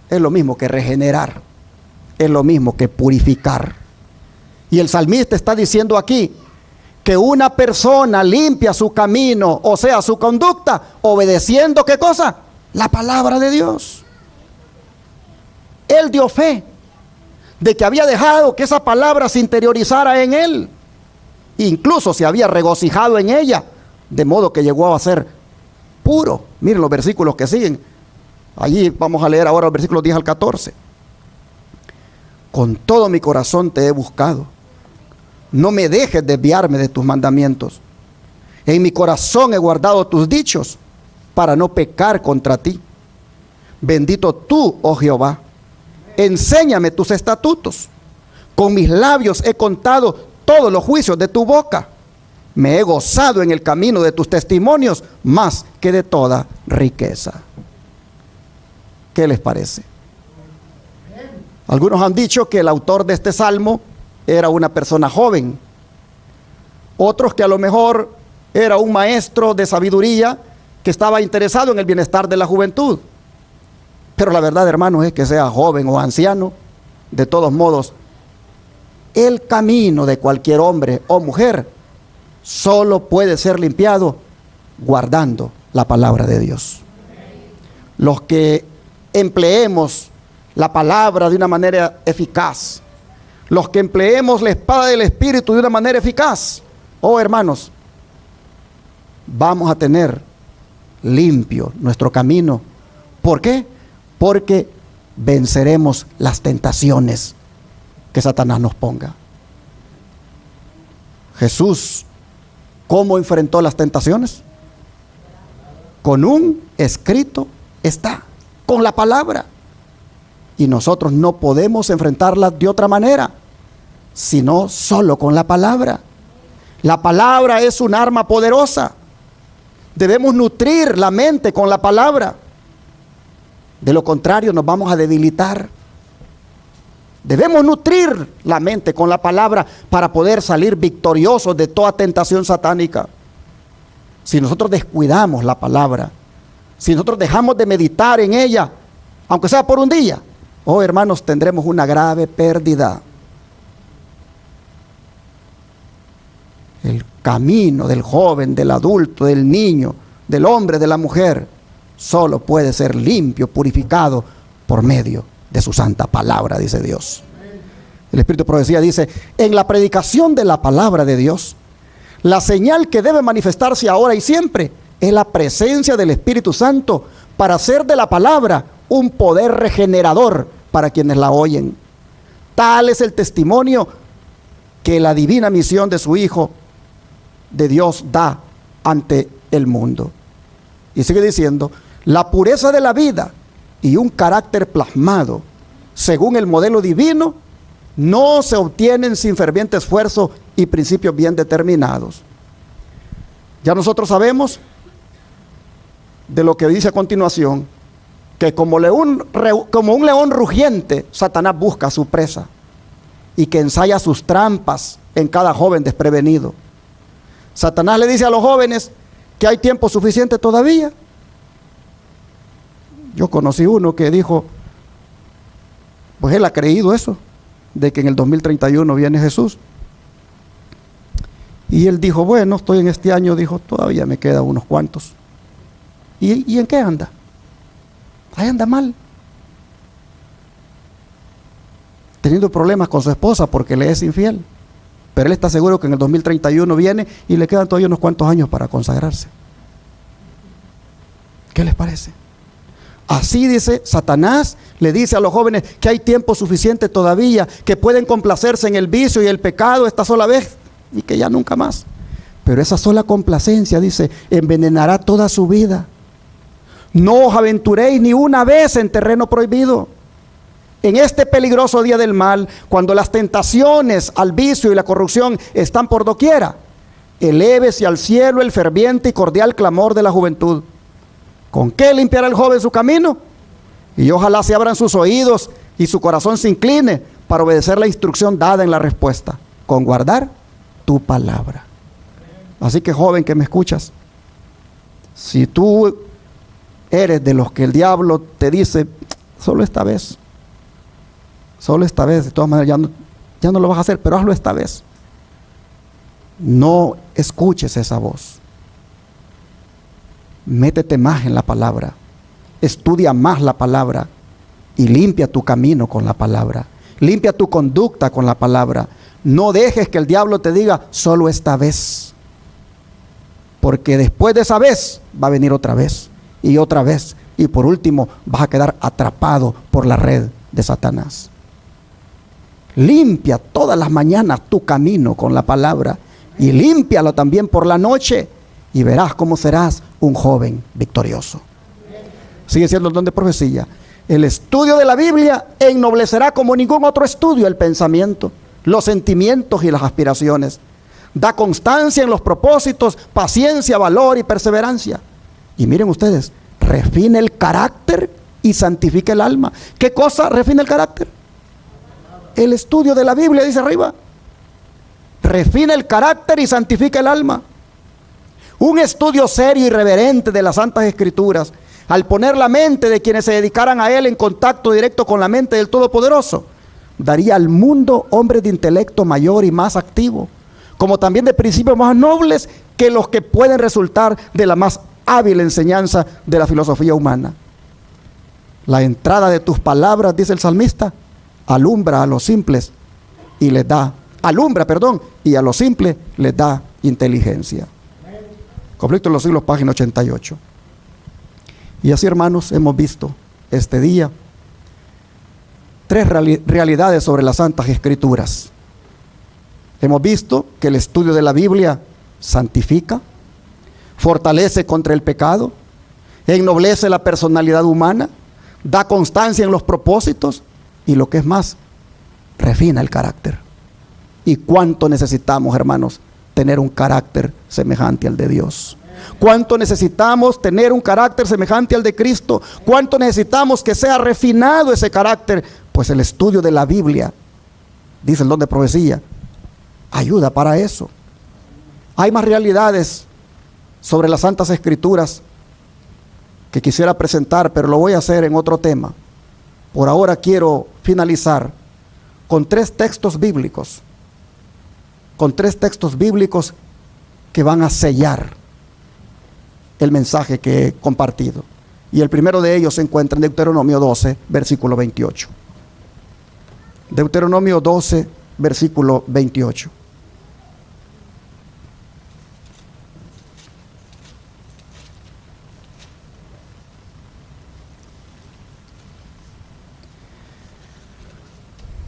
es lo mismo que regenerar, es lo mismo que purificar. Y el salmista está diciendo aquí que una persona limpia su camino, o sea, su conducta, obedeciendo ¿qué cosa? La palabra de Dios. Él dio fe de que había dejado que esa palabra se interiorizara en él. Incluso se había regocijado en ella, de modo que llegó a ser puro. Miren los versículos que siguen. Allí vamos a leer ahora el versículo 10 al 14. Con todo mi corazón te he buscado. No me dejes desviarme de tus mandamientos. En mi corazón he guardado tus dichos para no pecar contra ti. Bendito tú, oh Jehová. Enséñame tus estatutos. Con mis labios he contado todos los juicios de tu boca. Me he gozado en el camino de tus testimonios más que de toda riqueza. ¿Qué les parece? Algunos han dicho que el autor de este salmo era una persona joven. Otros que a lo mejor era un maestro de sabiduría que estaba interesado en el bienestar de la juventud. Pero la verdad, hermanos, es que sea joven o anciano, de todos modos, el camino de cualquier hombre o mujer solo puede ser limpiado guardando la palabra de Dios. Los que empleemos la palabra de una manera eficaz, los que empleemos la espada del Espíritu de una manera eficaz, oh hermanos, vamos a tener limpio nuestro camino. ¿Por qué? Porque venceremos las tentaciones que Satanás nos ponga. Jesús, ¿cómo enfrentó las tentaciones? Con un escrito está, con la palabra. Y nosotros no podemos enfrentarlas de otra manera, sino solo con la palabra. La palabra es un arma poderosa. Debemos nutrir la mente con la palabra. De lo contrario, nos vamos a debilitar. Debemos nutrir la mente con la palabra para poder salir victoriosos de toda tentación satánica. Si nosotros descuidamos la palabra, si nosotros dejamos de meditar en ella, aunque sea por un día, oh hermanos, tendremos una grave pérdida. El camino del joven, del adulto, del niño, del hombre, de la mujer, solo puede ser limpio, purificado por medio de su santa palabra, dice Dios. El Espíritu de Profecía dice: en la predicación de la palabra de Dios, la señal que debe manifestarse ahora y siempre es la presencia del Espíritu Santo para hacer de la palabra un poder regenerador para quienes la oyen. Tal es el testimonio que la divina misión de su Hijo de Dios da ante el mundo. Y sigue diciendo: la pureza de la vida y un carácter plasmado según el modelo divino no se obtienen sin ferviente esfuerzo y principios bien determinados. Ya nosotros sabemos de lo que dice a continuación, que como un león rugiente, Satanás busca a su presa y que ensaya sus trampas en cada joven desprevenido. Satanás le dice a los jóvenes que hay tiempo suficiente todavía. Yo conocí uno que dijo, pues él ha creído eso, de que en el 2031 viene Jesús. Y él dijo, bueno, estoy en este año, dijo, todavía me quedan unos cuantos. ¿Y en qué anda? Ahí anda mal. Teniendo problemas con su esposa porque le es infiel. Pero él está seguro que en el 2031 viene y le quedan todavía unos cuantos años para consagrarse. ¿Qué les parece? Así dice Satanás, le dice a los jóvenes que hay tiempo suficiente todavía, que pueden complacerse en el vicio y el pecado esta sola vez y que ya nunca más. Pero esa sola complacencia, dice, envenenará toda su vida. No os aventuréis ni una vez en terreno prohibido. En este peligroso día del mal, cuando las tentaciones al vicio y la corrupción están por doquiera, elévese al cielo el ferviente y cordial clamor de la juventud. ¿Con qué limpiará el joven su camino? Y ojalá se abran sus oídos y su corazón se incline para obedecer la instrucción dada en la respuesta, con guardar tu palabra. Así que, joven que me escuchas, si tú eres de los que el diablo te dice, solo esta vez, de todas maneras ya no lo vas a hacer, pero hazlo esta vez, no escuches esa voz. Métete más en la palabra, estudia más la palabra y limpia tu camino con la palabra, limpia tu conducta con la palabra. No dejes que el diablo te diga solo esta vez, porque después de esa vez va a venir otra vez y por último vas a quedar atrapado por la red de Satanás. Limpia todas las mañanas tu camino con la palabra y límpialo también por la noche y verás cómo serás un joven victorioso. Sigue siendo el don de profecía. El estudio de la Biblia ennoblecerá como ningún otro estudio el pensamiento, los sentimientos y las aspiraciones. Da constancia en los propósitos, paciencia, valor y perseverancia. Y miren ustedes, refina el carácter y santifica el alma. ¿Qué cosa refina el carácter? El estudio de la Biblia, dice arriba. Refina el carácter y santifica el alma. Un estudio serio y reverente de las Santas Escrituras, al poner la mente de quienes se dedicaran a él en contacto directo con la mente del Todopoderoso, daría al mundo hombres de intelecto mayor y más activo, como también de principios más nobles que los que pueden resultar de la más hábil enseñanza de la filosofía humana. La entrada de tus palabras, dice el salmista, alumbra a los simples y les da, y a los simples les da inteligencia. Conflicto en los siglos, página 88. Y así, hermanos, hemos visto este día tres realidades sobre las Santas Escrituras. Hemos visto que el estudio de la Biblia santifica, fortalece contra el pecado, ennoblece la personalidad humana, da constancia en los propósitos y, lo que es más, refina el carácter. ¿Y cuánto necesitamos, hermanos, tener un carácter semejante al de Dios? ¿Cuánto necesitamos tener un carácter semejante al de Cristo? ¿Cuánto necesitamos que sea refinado ese carácter? Pues el estudio de la Biblia, dice el don de profecía, ayuda para eso. Hay más realidades sobre las Santas Escrituras que quisiera presentar, pero lo voy a hacer en otro tema. Por ahora quiero finalizar con tres textos bíblicos que van a sellar el mensaje que he compartido. Y el primero de ellos se encuentra en Deuteronomio 12, versículo 28. Deuteronomio 12, versículo 28.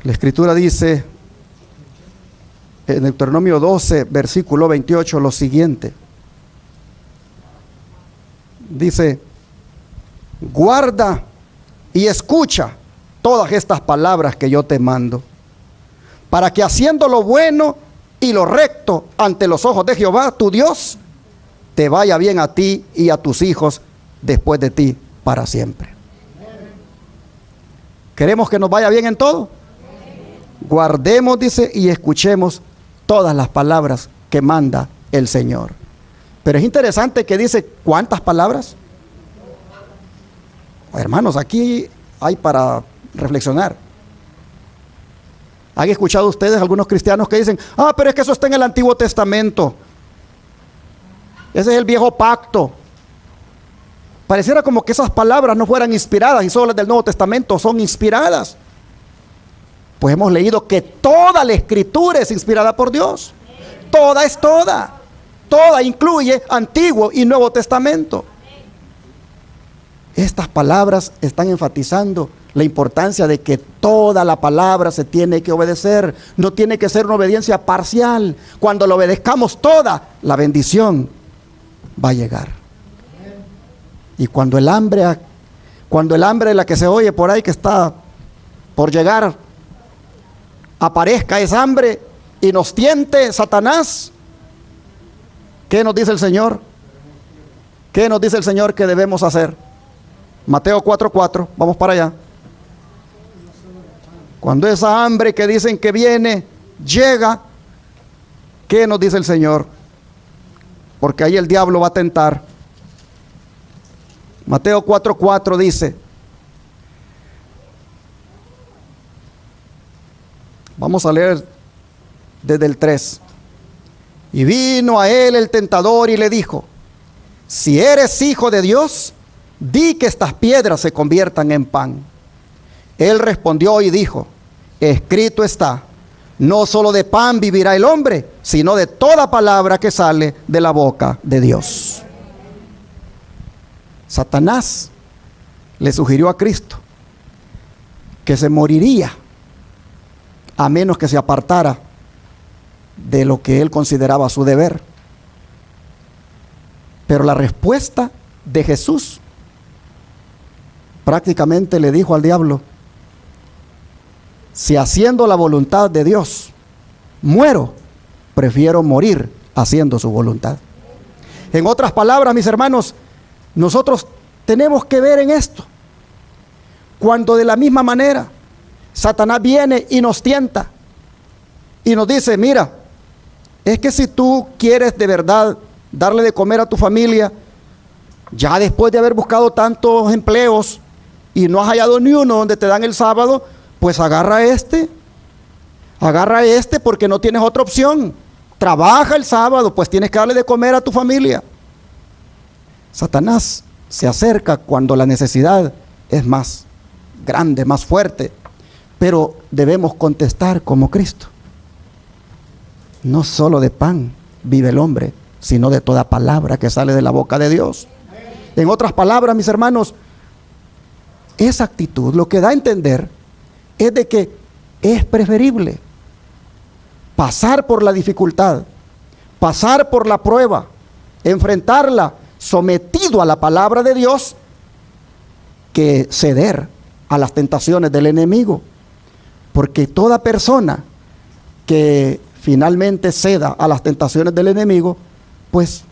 La Escritura dice en Deuteronomio 12, versículo 28, lo siguiente. Dice: guarda y escucha todas estas palabras que yo te mando, para que haciendo lo bueno y lo recto ante los ojos de Jehová, tu Dios, te vaya bien a ti y a tus hijos después de ti para siempre. ¿Queremos que nos vaya bien en todo? Guardemos, dice, y escuchemos todas las palabras que manda el Señor. Pero es interesante que dice, ¿cuántas palabras? Hermanos, aquí hay para reflexionar. ¿Han escuchado ustedes algunos cristianos que dicen, pero es que eso está en el Antiguo Testamento? Ese es el viejo pacto. Pareciera como que esas palabras no fueran inspiradas, y solo las del Nuevo Testamento son inspiradas. Pues hemos leído que toda la Escritura es inspirada por Dios. Toda es toda. Toda incluye Antiguo y Nuevo Testamento. Estas palabras están enfatizando la importancia de que toda la palabra se tiene que obedecer. No tiene que ser una obediencia parcial. Cuando lo obedezcamos toda, la bendición va a llegar. Y cuando el hambre de la que se oye por ahí que está por llegar, aparezca esa hambre y nos tiente Satanás, ¿qué nos dice el Señor? ¿Qué nos dice el Señor que debemos hacer? Mateo 4:4, vamos para allá. Cuando esa hambre que dicen que viene, llega, ¿qué nos dice el Señor? Porque ahí el diablo va a tentar. Mateo 4:4 dice, vamos a leer desde el 3. Y vino a él el tentador y le dijo, si eres hijo de Dios, di que estas piedras se conviertan en pan. Él respondió y dijo, escrito está, no solo de pan vivirá el hombre, sino de toda palabra que sale de la boca de Dios. Satanás le sugirió a Cristo que se moriría a menos que se apartara de lo que él consideraba su deber. Pero la respuesta de Jesús prácticamente le dijo al diablo, si haciendo la voluntad de Dios muero, prefiero morir haciendo su voluntad. En otras palabras, mis hermanos, nosotros tenemos que ver en esto. Cuando de la misma manera Satanás viene y nos tienta y nos dice, mira, es que si tú quieres de verdad darle de comer a tu familia, ya después de haber buscado tantos empleos y no has hallado ni uno donde te dan el sábado, pues agarra este porque no tienes otra opción. Trabaja el sábado, pues tienes que darle de comer a tu familia. Satanás se acerca cuando la necesidad es más grande, más fuerte, pero debemos contestar como Cristo. No solo de pan vive el hombre, sino de toda palabra que sale de la boca de Dios. En otras palabras, mis hermanos, esa actitud lo que da a entender es de que es preferible pasar por la dificultad, pasar por la prueba, enfrentarla sometido a la palabra de Dios, que ceder a las tentaciones del enemigo. Porque toda persona que finalmente ceda a las tentaciones del enemigo, pues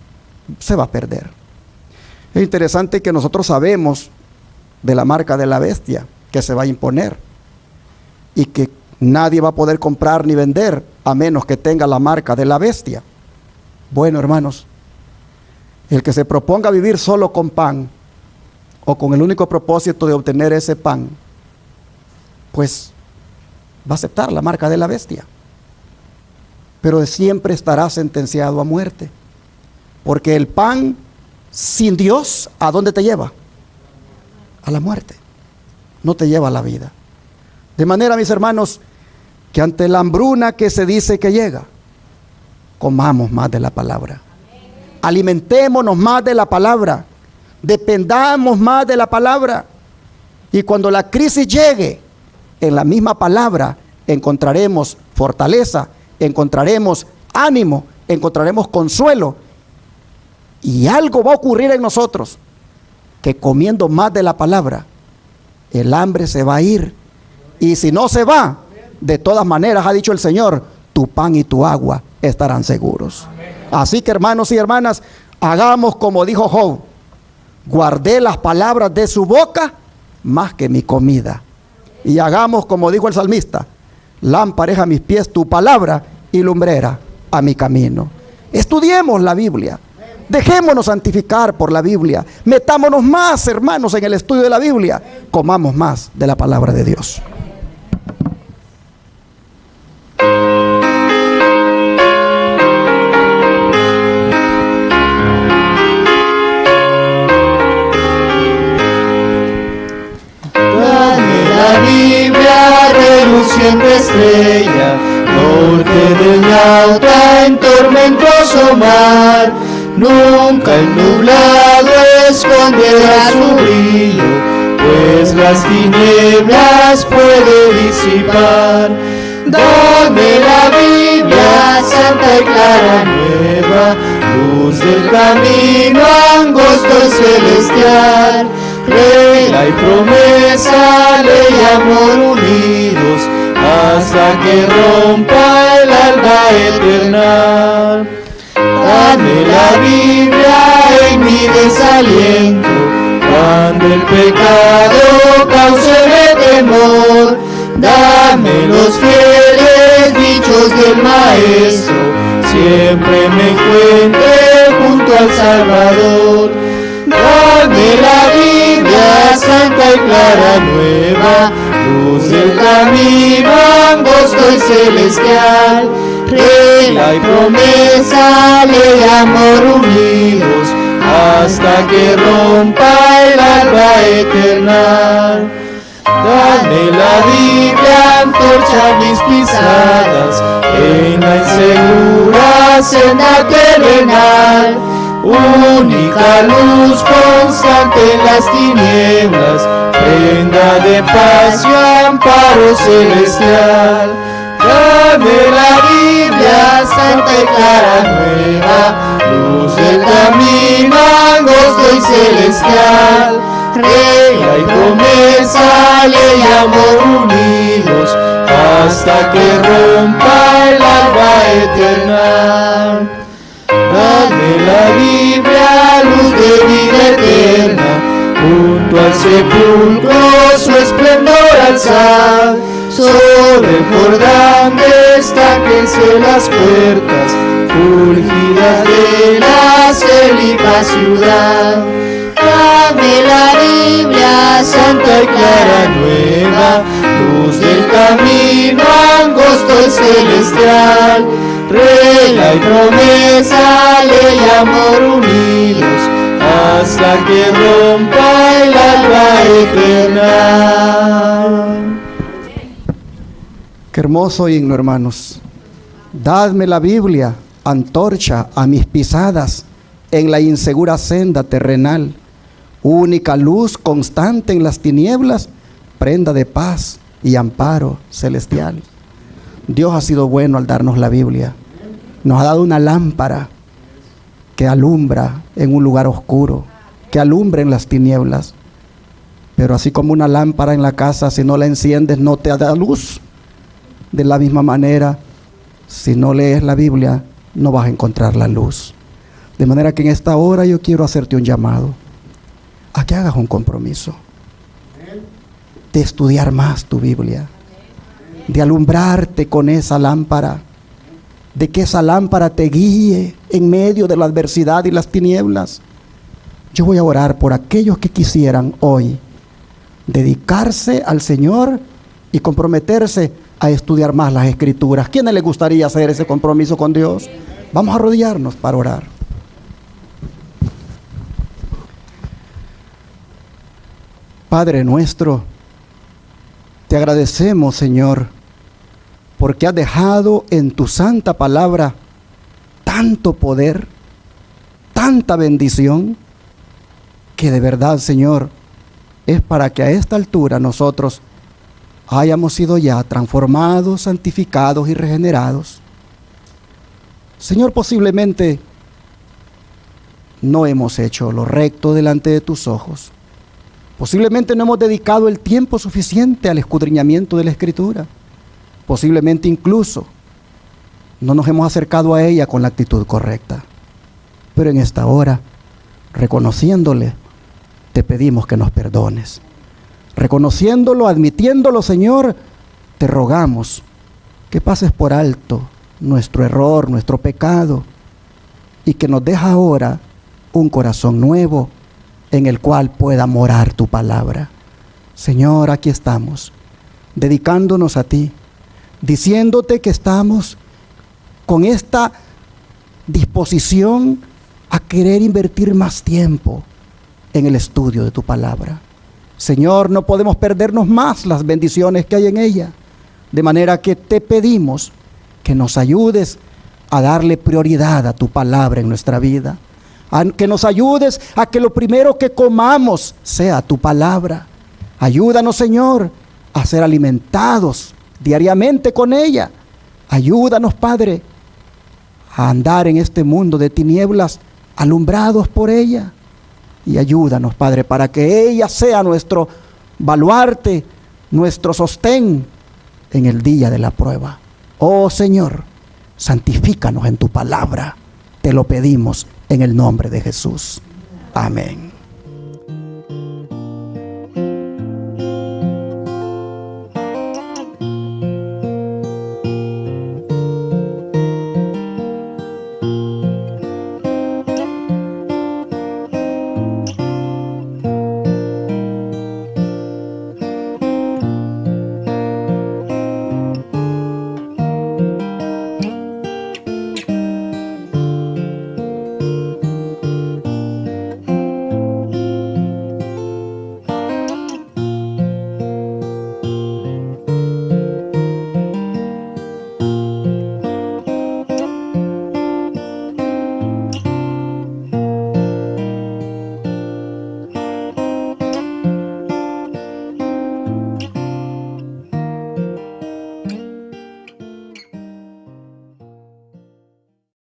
se va a perder. Es interesante que nosotros sabemos de la marca de la bestia que se va a imponer y que nadie va a poder comprar ni vender a menos que tenga la marca de la bestia. Bueno, hermanos, el que se proponga vivir solo con pan o con el único propósito de obtener ese pan, pues va a aceptar la marca de la bestia, pero siempre estará sentenciado a muerte, porque el pan sin Dios, ¿a dónde te lleva? A la muerte, no te lleva a la vida. De manera, mis hermanos, que ante la hambruna que se dice que llega, comamos más de la palabra, alimentémonos más de la palabra, dependamos más de la palabra, y cuando la crisis llegue, en la misma palabra encontraremos fortaleza, encontraremos ánimo, encontraremos consuelo, y algo va a ocurrir en nosotros, que comiendo más de la palabra, el hambre se va a ir, y si no se va, de todas maneras, ha dicho el Señor, tu pan y tu agua estarán seguros. Así que, hermanos y hermanas, hagamos como dijo Job, guardé las palabras de su boca más que mi comida. Y hagamos como dijo el salmista, lámpara es a mis pies tu palabra y lumbrera a mi camino. Estudiemos la Biblia, dejémonos santificar por la Biblia, metámonos más, hermanos, en el estudio de la Biblia, comamos más de la palabra de Dios. La Biblia, reluciente estrella, norte del Nauta en tormentoso mar, nunca el nublado esconderá su brillo, pues las tinieblas puede disipar. Dame la Biblia santa y clara nueva, luz del camino angosto y celestial. Regla y promesa, ley y amor unidos, hasta que rompa el alba eterna. Dame la Biblia en mi desaliento, cuando el pecado causeme temor. Dame los fieles dichos del Maestro, siempre me encuentre junto al Salvador. Dame la Biblia santa y clara nueva, luz del camino angosto y celestial. Regla y promesa, ley y amor unidos, hasta que rompa el alba eterna. Dame la Biblia, antorcha a mis pisadas, en la insegura senda terrenal. Única luz constante en las tinieblas, prenda de paz y amparo celestial. Dame la Biblia santa y clara nueva, luz del camino angosto y celestial. Regla y promesa, ley y amor unidos, hasta que rompa el alba eterna. Dame la Biblia, luz de vida eterna, junto al sepulcro su esplendor alzar. Sobre el Jordán destáquense las puertas, fulgidas de la célica ciudad. Dame la Biblia santa y clara nueva, luz del camino angosto y celestial. Regla y promesa, ley y amor unidos, hasta que rompa el alba eterna. Qué hermoso himno, hermanos. Dadme la Biblia, antorcha a mis pisadas, en la insegura senda terrenal. Única luz constante en las tinieblas, prenda de paz y amparo celestial. Dios ha sido bueno al darnos la Biblia. Nos ha dado una lámpara que alumbra en un lugar oscuro, que alumbra en las tinieblas. Pero así como una lámpara en la casa, si no la enciendes no te da luz. De la misma manera, si no lees la Biblia, no vas a encontrar la luz. De manera que en esta hora yo quiero hacerte un llamado a que hagas un compromiso de estudiar más tu Biblia, de alumbrarte con esa lámpara, de que esa lámpara te guíe en medio de la adversidad y las tinieblas. Yo voy a orar por aquellos que quisieran hoy dedicarse al Señor y comprometerse a estudiar más las Escrituras. ¿Quiénes les gustaría hacer ese compromiso con Dios? Vamos a arrodillarnos para orar. Padre nuestro, te agradecemos, Señor, porque has dejado en tu santa palabra tanto poder, tanta bendición, que de verdad, Señor, es para que a esta altura nosotros hayamos sido ya transformados, santificados y regenerados. Señor, posiblemente no hemos hecho lo recto delante de tus ojos. Posiblemente no hemos dedicado el tiempo suficiente al escudriñamiento de la Escritura. Posiblemente incluso no nos hemos acercado a ella con la actitud correcta. Pero en esta hora, reconociéndole, te pedimos que nos perdones. Reconociéndolo, admitiéndolo, Señor, te rogamos que pases por alto nuestro error, nuestro pecado, y que nos dejes ahora un corazón nuevo en el cual pueda morar tu palabra. Señor, aquí estamos, dedicándonos a ti, diciéndote que estamos con esta disposición a querer invertir más tiempo en el estudio de tu palabra. Señor, no podemos perdernos más las bendiciones que hay en ella, de manera que te pedimos que nos ayudes a darle prioridad a tu palabra en nuestra vida. que nos ayudes a que lo primero que comamos sea tu palabra. Ayúdanos, Señor, a ser alimentados diariamente con ella. Ayúdanos, Padre, a andar en este mundo de tinieblas, alumbrados por ella. Y ayúdanos, Padre, para que ella sea nuestro baluarte, nuestro sostén en el día de la prueba. Oh Señor, santifícanos en tu palabra. Te lo pedimos en el nombre de Jesús. Amén.